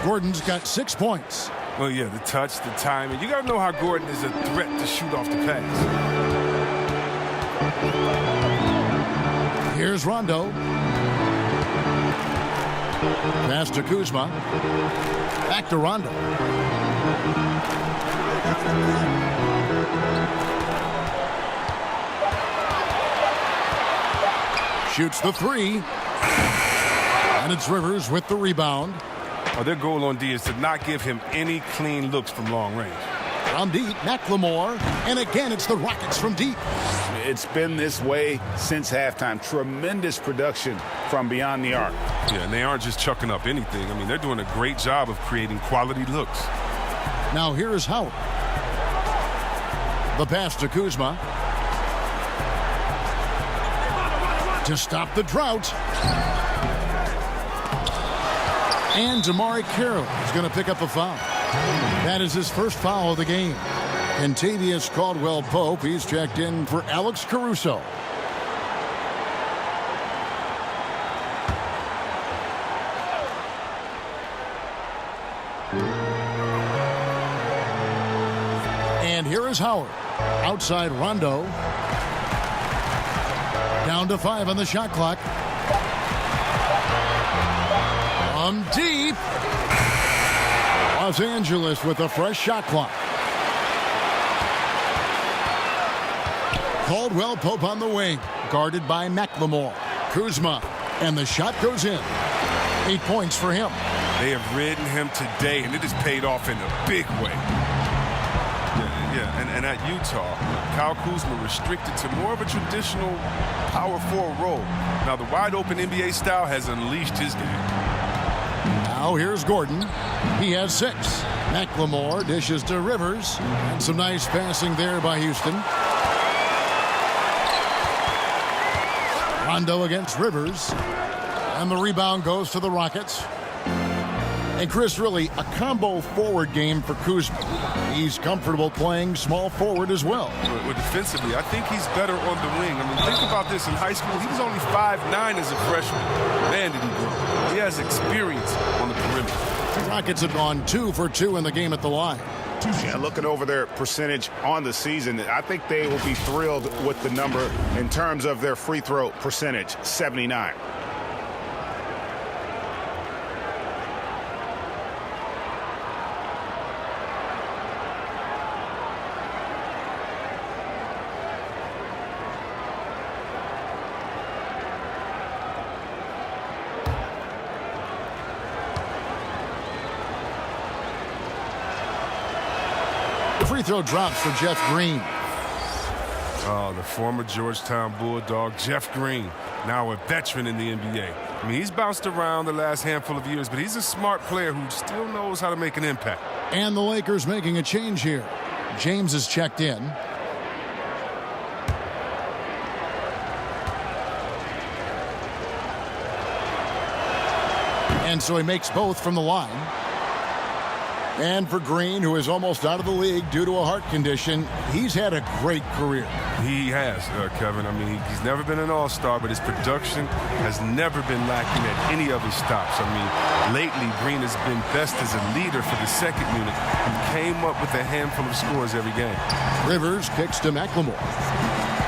Gordon's got 6 points. Well, yeah, the touch, the timing. You got to know how Gordon is a threat to shoot off the pass. Here's Rondo. Pass to Kuzma. Back to Rondo. Shoots the three. And it's Rivers with the rebound. Their goal on D is to not give him any clean looks from long range. From deep, McLemore. And again, it's the Rockets from deep. It's been this way since halftime. Tremendous production from beyond the arc. Yeah, and they aren't just chucking up anything. I mean, they're doing a great job of creating quality looks. Now here is Howard. The pass to Kuzma. To stop the drought. And Damari Carroll is going to pick up a foul. That is his first foul of the game. Kentavious Caldwell-Pope, he's checked in for Alex Caruso. And here is Howard. Outside Rondo. Down to 5 on the shot clock. From deep. Los Angeles with a fresh shot clock. Caldwell-Pope on the wing. Guarded by McLemore. Kuzma. And the shot goes in. 8 points for him. They have ridden him today, and it has paid off in a big way. Yeah, and at Utah, Kyle Kuzma restricted to more of a traditional power forward role. Now, the wide-open NBA style has unleashed his game. Now here's Gordon. He has 6. McLemore dishes to Rivers. And some nice passing there by Houston. Rondo against Rivers. And the rebound goes to the Rockets. And Chris, really a combo forward game for Kuzma. He's comfortable playing small forward as well. Well, defensively, I think he's better on the wing. I mean, think about this. In high school, he was only 5'9" as a freshman. Man, did he grow. He has experience on the perimeter. The Rockets have gone 2 for 2 in the game at the line. Yeah, looking over their percentage on the season, I think they will be thrilled with the number in terms of their free throw percentage, 79. Free throw drops for Jeff Green. Oh, the former Georgetown Bulldog, Jeff Green, now a veteran in the NBA. I mean, he's bounced around the last handful of years, but he's a smart player who still knows how to make an impact. And the Lakers making a change here. James is checked in. And so he makes both from the line. And for Green, who is almost out of the league due to a heart condition, he's had a great career. He has, Kevin. I mean, he's never been an all-star, but his production has never been lacking at any of his stops. I mean, lately, Green has been best as a leader for the second unit and came up with a handful of scores every game. Rivers kicks to McLemore.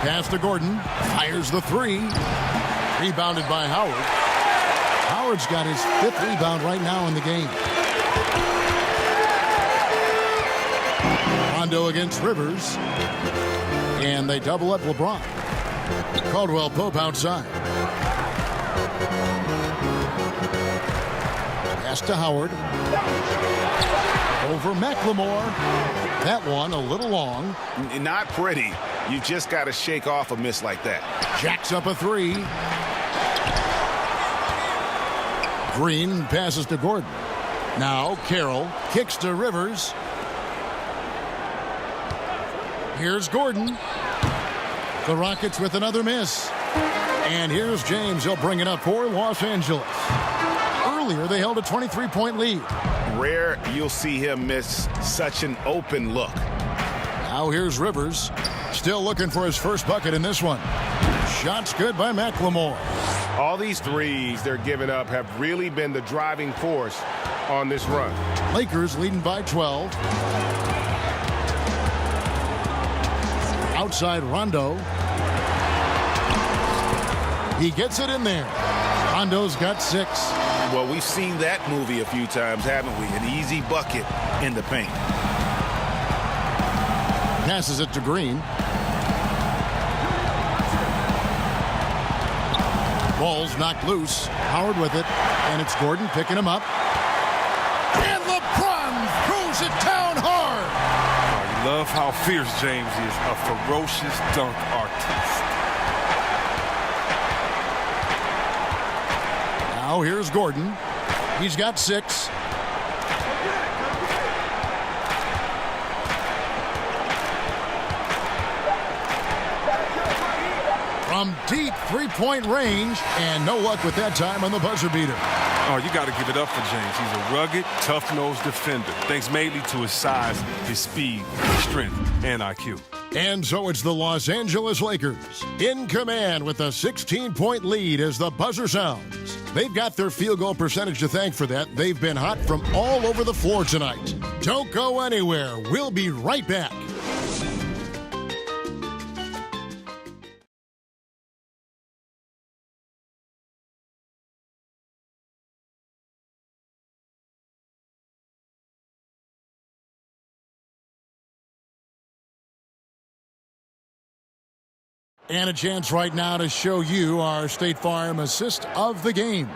Pass to Gordon. Fires the 3. Rebounded by Howard. Howard's got his 5th rebound right now in the game. Rondo against Rivers. And they double up LeBron. Caldwell-Pope outside. Pass to Howard. Over McLemore. That one a little long. Not pretty. You just got to shake off a miss like that. Jacks up a 3. Green passes to Gordon. Now Carroll kicks to Rivers. Here's Gordon. The Rockets with another miss. And here's James. He'll bring it up for Los Angeles. Earlier, they held a 23-point lead. Rare you'll see him miss such an open look. Now here's Rivers. Still looking for his first bucket in this one. Shots good by McLemore. All these threes they're giving up have really been the driving force on this run. Lakers leading by 12. Outside Rondo. He gets it in there. Rondo's got 6. Well, we've seen that movie a few times, haven't we? An easy bucket in the paint. Passes it to Green. Ball's knocked loose. Howard with it. And it's Gordon picking him up. And LeBron throws it down hard. I love how fierce James is. A ferocious dunk artist. Now here's Gordon. He's got 6. From deep three-point range, and no luck with that time on the buzzer beater. Oh, you got to give it up for James. He's a rugged, tough-nosed defender, thanks mainly to his size, his speed, strength, and IQ. And so it's the Los Angeles Lakers in command with a 16-point lead as the buzzer sounds. They've got their field goal percentage to thank for that. They've been hot from all over the floor tonight. Don't go anywhere. We'll be right back. And a chance right now to show you our State Farm assist of the game.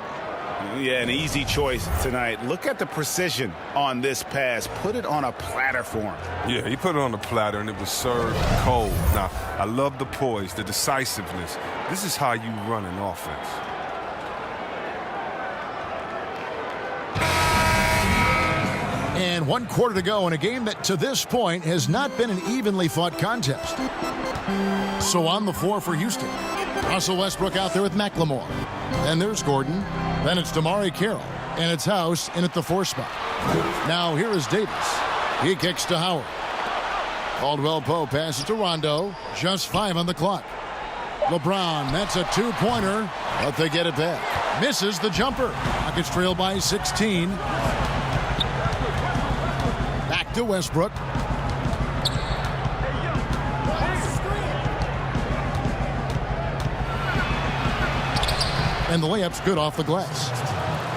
Yeah, an easy choice tonight. Look at the precision on this pass. Put it on a platter for him. Yeah, he put it on the platter, and it was served cold. Now, I love the poise, the decisiveness. This is how you run an offense. And 1 quarter to go in a game that to this point has not been an evenly fought contest. So on the floor for Houston, Russell Westbrook out there with McLemore. Then there's Gordon. Then it's Damari Carroll. And it's House in at the 4 spot. Now here is Davis. He kicks to Howard. Caldwell Pope passes to Rondo. Just 5 on the clock. LeBron, that's a 2-pointer, but they get it back. Misses the jumper. Rockets trail by 16. Back to Westbrook. And the layup's good off the glass.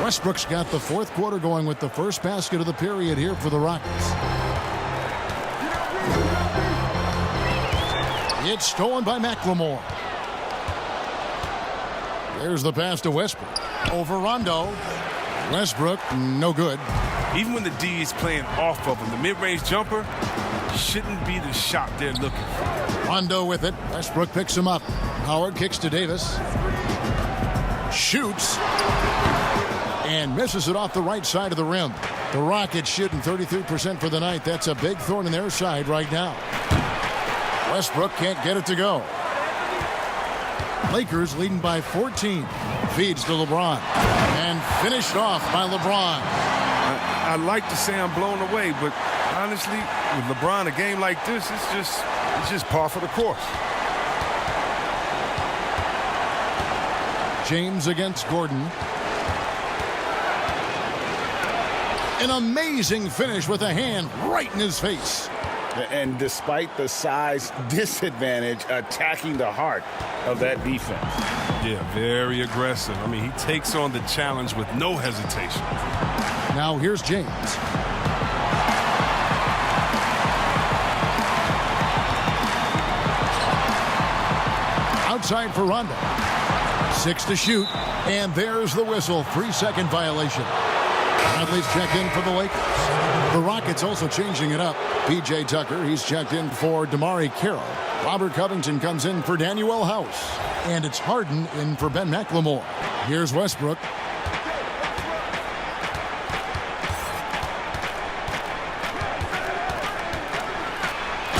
Westbrook's got the 4th quarter going with the first basket of the period here for the Rockets. It's stolen by McLemore. There's the pass to Westbrook. Over Rondo. Westbrook, no good. Even when the D is playing off of him, the mid-range jumper shouldn't be the shot they're looking for. Rondo with it. Westbrook picks him up. Howard kicks to Davis. Shoots. And misses it off the right side of the rim. The Rockets shooting 33% for the night. That's a big thorn in their side right now. Westbrook can't get it to go. Lakers leading by 14. Feeds to LeBron. And finished off by LeBron. I like to say I'm blown away, but honestly, with LeBron, a game like this, it's just par for the course. James against Gordon. An amazing finish with a hand right in his face. And despite the size disadvantage, attacking the heart of that defense. Yeah, very aggressive. I mean, he takes on the challenge with no hesitation. Now here's James. Outside for Rondo. 6 to shoot. And there's the whistle. 3-second violation. Bradley's checked in for the Lakers. The Rockets also changing it up. P.J. Tucker, he's checked in for Damari Carroll. Robert Covington comes in for Danuel House. And it's Harden in for Ben McLemore. Here's Westbrook.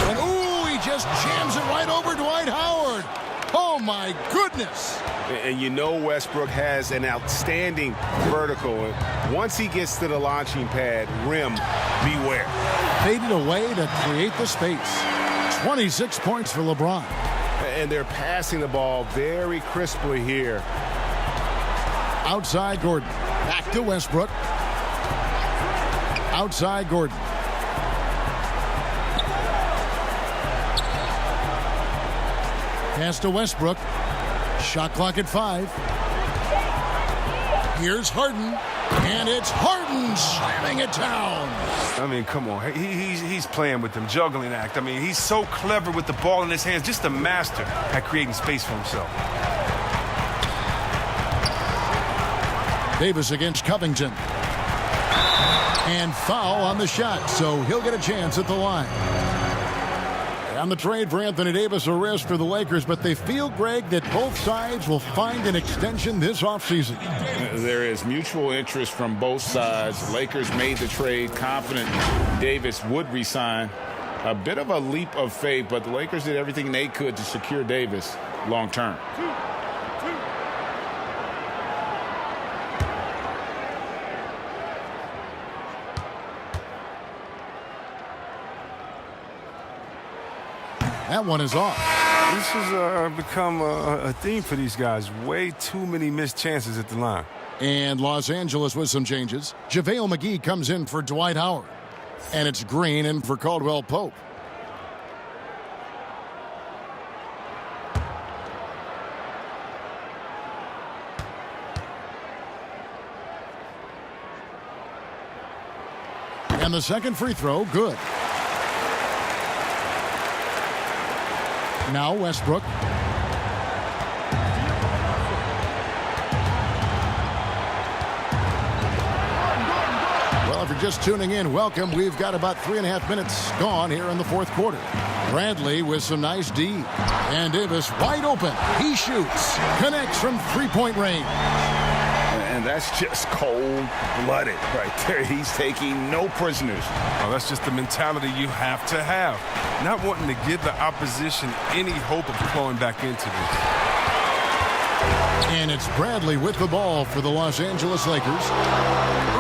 And ooh, he just jams it right over Dwight Howard. Oh my goodness. And you know Westbrook has an outstanding vertical. Once he gets to the launching pad, rim, beware. Faded away to create the space. 26 points for LeBron. And they're passing the ball very crisply here. Outside Gordon. Back to Westbrook. Outside Gordon. Pass to Westbrook. Shot clock at 5. Here's Harden, and it's Harden slamming it down. I mean, come on. He's playing with them, juggling act. I mean, he's so clever with the ball in his hands, just a master at creating space for himself. Davis against Covington. And foul on the shot, so he'll get a chance at the line. On the trade for Anthony Davis, a risk for the Lakers, but they feel, Greg, that both sides will find an extension this offseason. There is mutual interest from both sides. Lakers made the trade confident Davis would resign. A bit of a leap of faith, but the Lakers did everything they could to secure Davis long term. That one is off. This has become a theme for these guys. Way too many missed chances at the line. And Los Angeles with some changes. JaVale McGee comes in for Dwight Howard. And it's Green in for Caldwell Pope. And the second free throw, good. Now Westbrook. Well, if you're just tuning in, welcome. We've got about 3.5 minutes gone here in the fourth quarter. Bradley with some nice D. And Davis wide open. He shoots. Connects from three-point range. And that's just cold-blooded right there. He's taking no prisoners. Oh, that's just the mentality you have to have. Not wanting to give the opposition any hope of flowing back into this. And it's Bradley with the ball for the Los Angeles Lakers.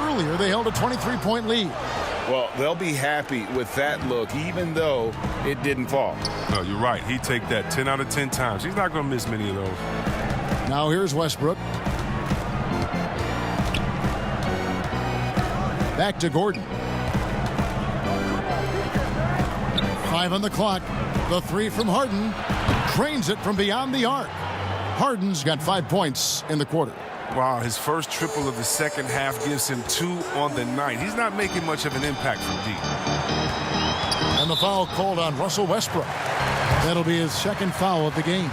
Earlier, they held a 23-point lead. Well, they'll be happy with that look, even though it didn't fall. No, you're right. He'd take that 10 out of 10 times. He's not going to miss many of those. Now here's Westbrook. Back to Gordon. 5 on the clock. The three from Harden. Drains it from beyond the arc. Harden's got 5 points in the quarter. Wow, his first triple of the second half gives him 2 on the night. He's not making much of an impact from deep. And the foul called on Russell Westbrook. That'll be his second foul of the game.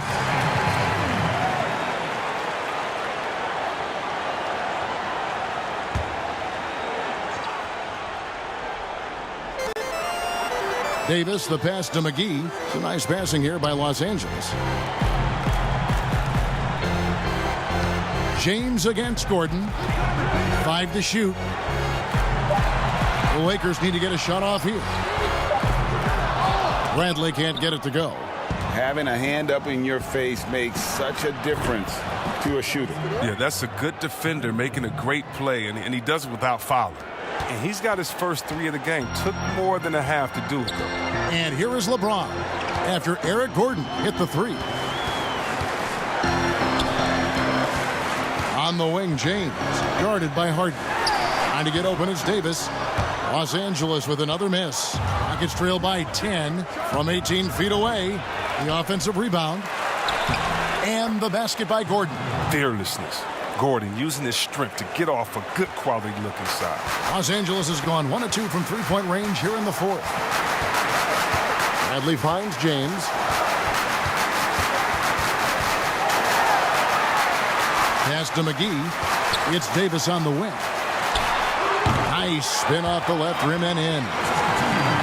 Davis, the pass to McGee. Some nice passing here by Los Angeles. James against Gordon. 5 to shoot. The Lakers need to get a shot off here. Bradley can't get it to go. Having a hand up in your face makes such a difference to a shooter. Yeah, that's a good defender making a great play, and he does it without fouling. And he's got his first 3 of the game. Took more than a half to do it, though. And here is LeBron after Eric Gordon hit the 3. On the wing, James, guarded by Harden. Trying to get open is Davis. Los Angeles with another miss. Rockets trail by 10 from 18 feet away. The offensive rebound. And the basket by Gordon. Fearlessness. Gordon using his strength to get off a good quality look inside. Los Angeles has gone 1 of 2 from three-point range here in the fourth. Bradley finds James. Pass to McGee. It's Davis on the wing. Nice spin off the left rim and in.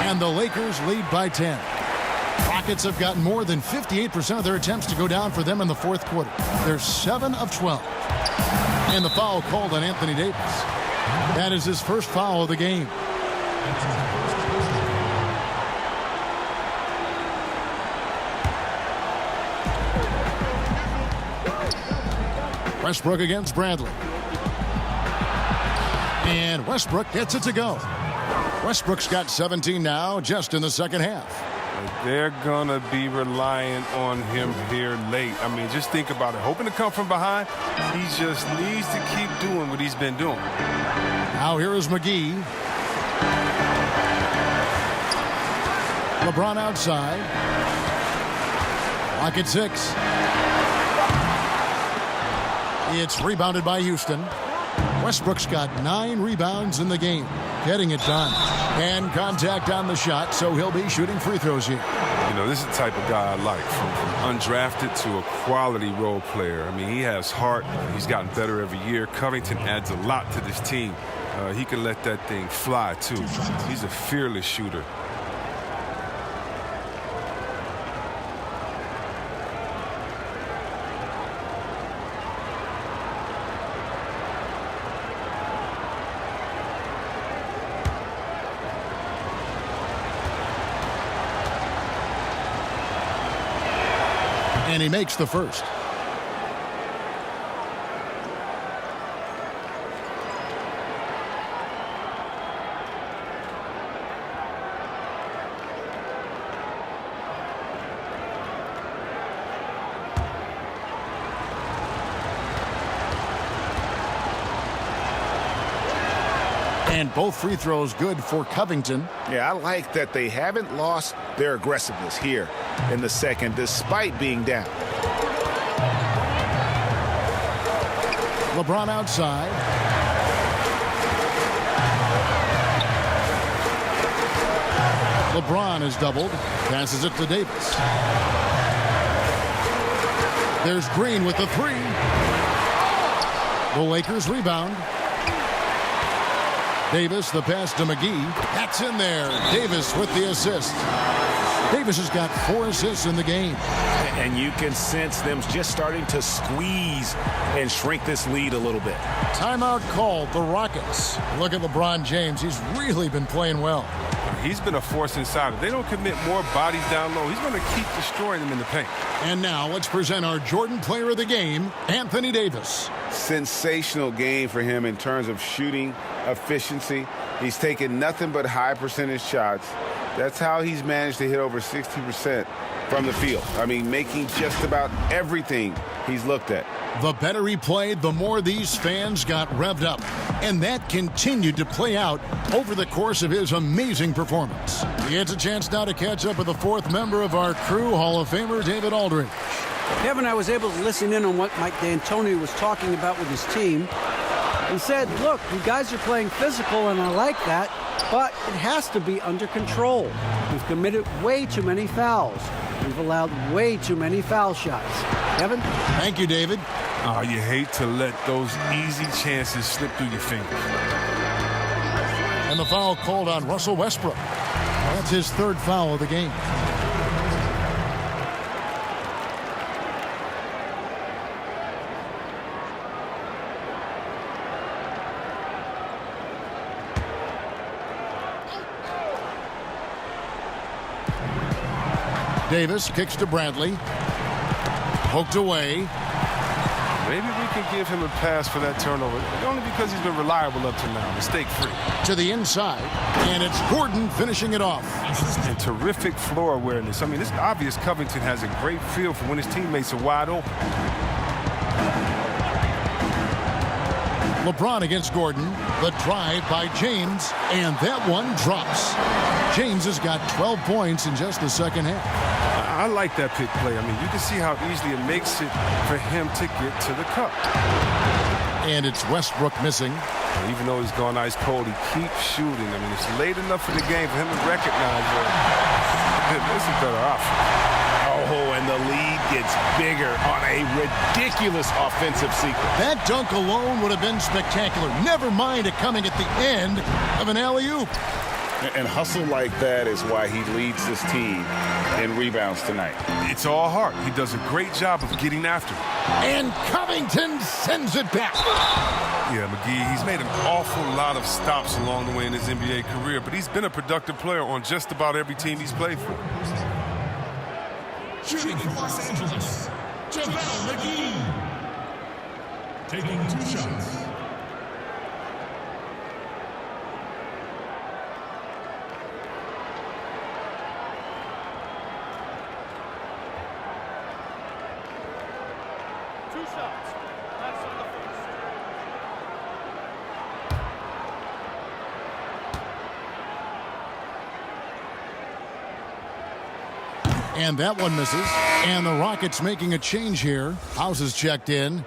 And the Lakers lead by 10. Rockets have gotten more than 58% of their attempts to go down for them in the fourth quarter. They're 7 of 12. And the foul called on Anthony Davis. That is his first foul of the game. Westbrook against Bradley. And Westbrook gets it to go. Westbrook's got 17 now, just in the second half. They're going to be relying on him here late. I mean, just think about it. Hoping to come from behind, he just needs to keep doing what he's been doing. Now here is McGee. LeBron outside. Lock at 6. It's rebounded by Houston. Westbrook's got 9 rebounds in the game, getting it done. And contact on the shot, so he'll be shooting free throws here. You know, this is the type of guy I like, from undrafted to a quality role player. I mean, he has heart. He's gotten better every year. Covington adds a lot to this team. He can let that thing fly, too. He's a fearless shooter. And he makes the first. And both free throws good for Covington. Yeah, I like that they haven't lost their aggressiveness here in the second, despite being down. LeBron outside. LeBron is doubled. Passes it to Davis. There's Green with the 3. The Lakers rebound. Davis, the pass to McGee. That's in there. Davis with the assist. Davis has got 4 assists in the game. And you can sense them just starting to squeeze and shrink this lead a little bit. Timeout called, the Rockets. Look at LeBron James. He's really been playing well. He's been a force inside. If they don't commit more bodies down low, he's going to keep destroying them in the paint. And now let's present our Jordan Player of the Game, Anthony Davis. Sensational game for him in terms of shooting efficiency. He's taken nothing but high percentage shots. That's how he's managed to hit over 60% from the field. I mean, making just about everything he's looked at. The better he played, the more these fans got revved up. And that continued to play out over the course of his amazing performance. He gets a chance now to catch up with the 4th member of our crew, Hall of Famer David Aldridge. Kevin, I was able to listen in on what Mike D'Antoni was talking about with his team. He said, look, you guys are playing physical, and I like that, but it has to be under control. We've committed way too many fouls. We've allowed way too many foul shots. Kevin? Thank you, David. Oh, you hate to let those easy chances slip through your fingers. And the foul called on Russell Westbrook. That's his 3rd foul of the game. Davis kicks to Bradley. Poked away. Maybe we can give him a pass for that turnover, only because he's been reliable up to now, mistake-free. To the inside, and it's Gordon finishing it off. And terrific floor awareness. I mean, it's obvious Covington has a great feel for when his teammates are wide open. LeBron against Gordon. The drive by James, and that one drops. James has got 12 points in just the second half. I like that pick play. I mean, you can see how easily it makes it for him to get to the cup. And it's Westbrook missing. Even though he's gone ice cold, he keeps shooting. I mean, it's late enough in the game for him to recognize that this is better offense. Oh, and the lead gets bigger on a ridiculous offensive sequence. That dunk alone would have been spectacular. Never mind it coming at the end of an alley-oop. And hustle like that is why he leads this team in rebounds tonight. It's all heart. He does a great job of getting after it. And Covington sends it back. Yeah, McGee, he's made an awful lot of stops along the way in his NBA career, but he's been a productive player on just about every team he's played for. Shooting for Los Angeles, JaVale McGee. Taking 2 shots. And that one misses. And the Rockets making a change here. House is checked in.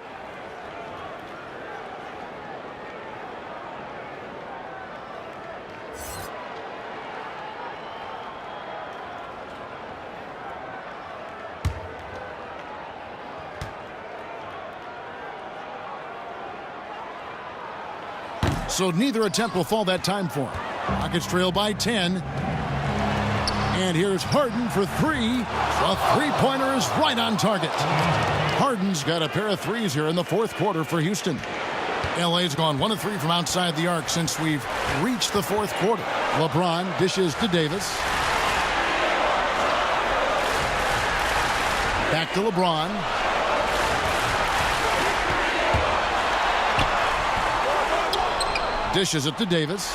so neither attempt will fall that time for him. Rockets trail by 10. And here's Harden for three. The three-pointer is right on target. Harden's got a pair of threes here in the fourth quarter for Houston. LA's gone 1 of 3 from outside the arc since we've reached the fourth quarter. LeBron dishes to Davis. Back to LeBron. Dishes it to Davis.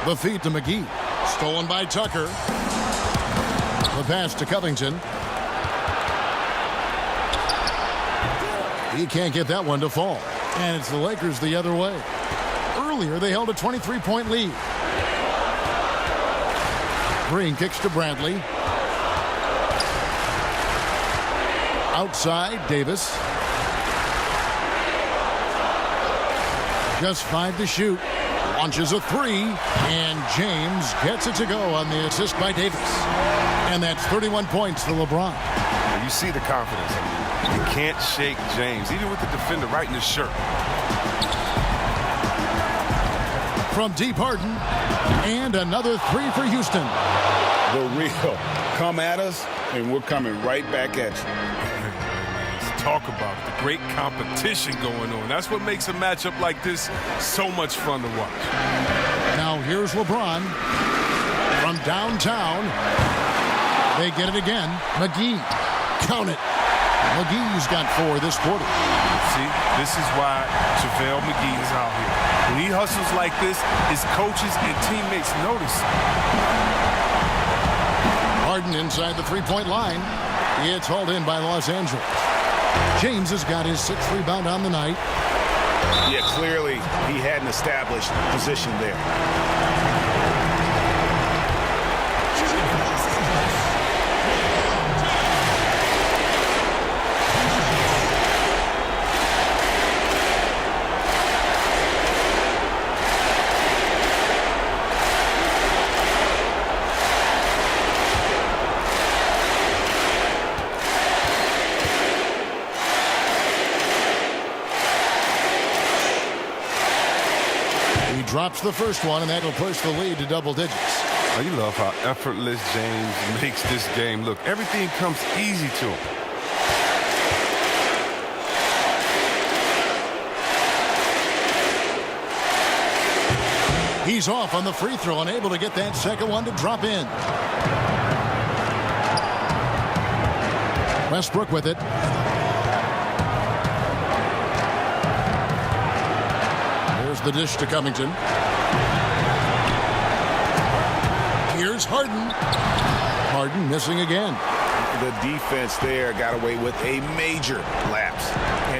The feed to McGee. Stolen by Tucker. The pass to Covington. He can't get that one to fall. And it's the Lakers the other way. Earlier, they held a 23-point lead. Green kicks to Bradley. Outside, Davis. Just 5 to shoot. Launches a three. And James gets it to go on the assist by Davis. And that's 31 points for LeBron. You see the confidence. You can't shake James, even with the defender right in his shirt. From deep, Harden. And another three for Houston. The real. Come at us, and we're coming right back at you. Let's talk about the great competition going on. That's what makes a matchup like this so much fun to watch. Now here's LeBron. From downtown. They get it again. McGee. Count it. McGee's got 4 this quarter. See, this is why JaVale McGee is out here. When he hustles like this, his coaches and teammates notice. Harden inside the three-point line. It's hauled in by Los Angeles. James has got his 6th rebound on the night. Yeah, clearly he had an established position there. Drops the first one, and that'll push the lead to double digits. Oh, you love how effortless James makes this game look. Everything comes easy to him. He's off on the free throw and able to get that second one to drop in. Westbrook with it. The dish to Covington. Here's Harden. Harden missing again. The defense there got away with a major lapse.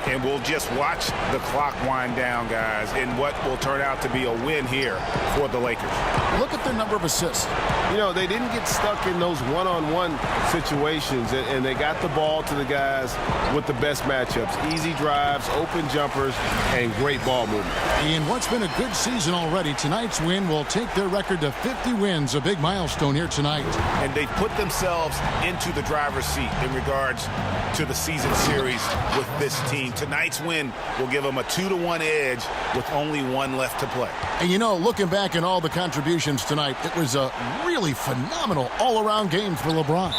And we'll just watch the clock wind down, guys, in what will turn out to be a win here for the Lakers. Look at their number of assists. You know, they didn't get stuck in those one-on-one situations, and they got the ball to the guys with the best matchups. Easy drives, open jumpers, and great ball movement. In what's been a good season already, tonight's win will take their record to 50 wins, a big milestone here tonight. And they've put themselves into the driver's seat in regards to the season series with this team. Tonight's win will give them a 2-1 edge with only 1 left to play. And you know, looking back at all the contributions tonight, it was a really phenomenal all-around game for LeBron.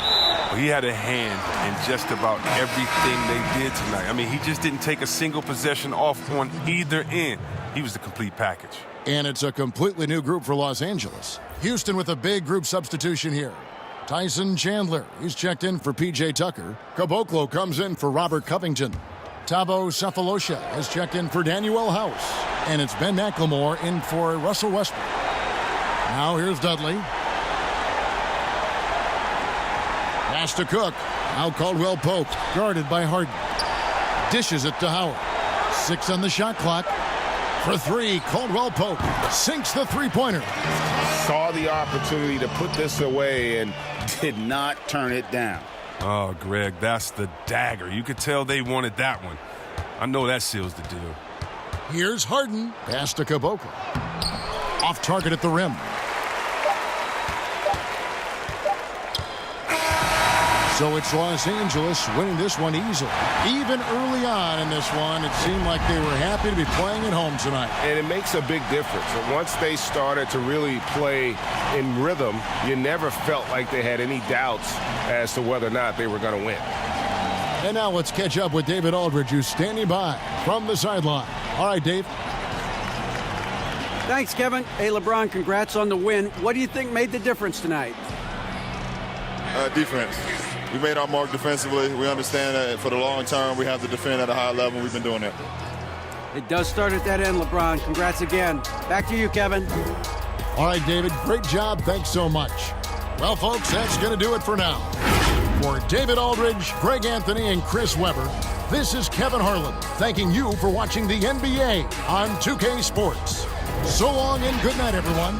He had a hand in just about everything they did tonight. I mean, he just didn't take a single possession off on either end. He was the complete package. And it's a completely new group for Los Angeles. Houston with a big group substitution here. Tyson Chandler, he's checked in for P.J. Tucker. Caboclo comes in for Robert Covington. Thabo Sefolosha has checked in for Daniel House. And it's Ben McLemore in for Russell Westbrook. Now here's Dudley. Pass to Cook. Now Caldwell Pope, guarded by Harden. Dishes it to Howard. 6 on the shot clock. For 3, Caldwell Pope sinks the three-pointer. Saw the opportunity to put this away and did not turn it down. Oh, Greg, that's the dagger. You could tell they wanted that one. I know that seals the deal. Here's Harden. Pass to Caboclo. Off target at the rim. So it's Los Angeles winning this one easily. Even early on in this one, it seemed like they were happy to be playing at home tonight. And it makes a big difference. And once they started to really play in rhythm, you never felt like they had any doubts as to whether or not they were going to win. And now let's catch up with David Aldridge, who's standing by from the sideline. All right, Dave. Thanks, Kevin. Hey, LeBron, congrats on the win. What do you think made the difference tonight? Defense. We made our mark defensively. We understand that for the long term, we have to defend at a high level. We've been doing that. It does start at that end, LeBron. Congrats again. Back to you, Kevin. All right, David. Great job. Thanks so much. Well, folks, that's going to do it for now. For David Aldridge, Greg Anthony, and Chris Webber, this is Kevin Harlan thanking you for watching the NBA on 2K Sports. So long and good night, everyone.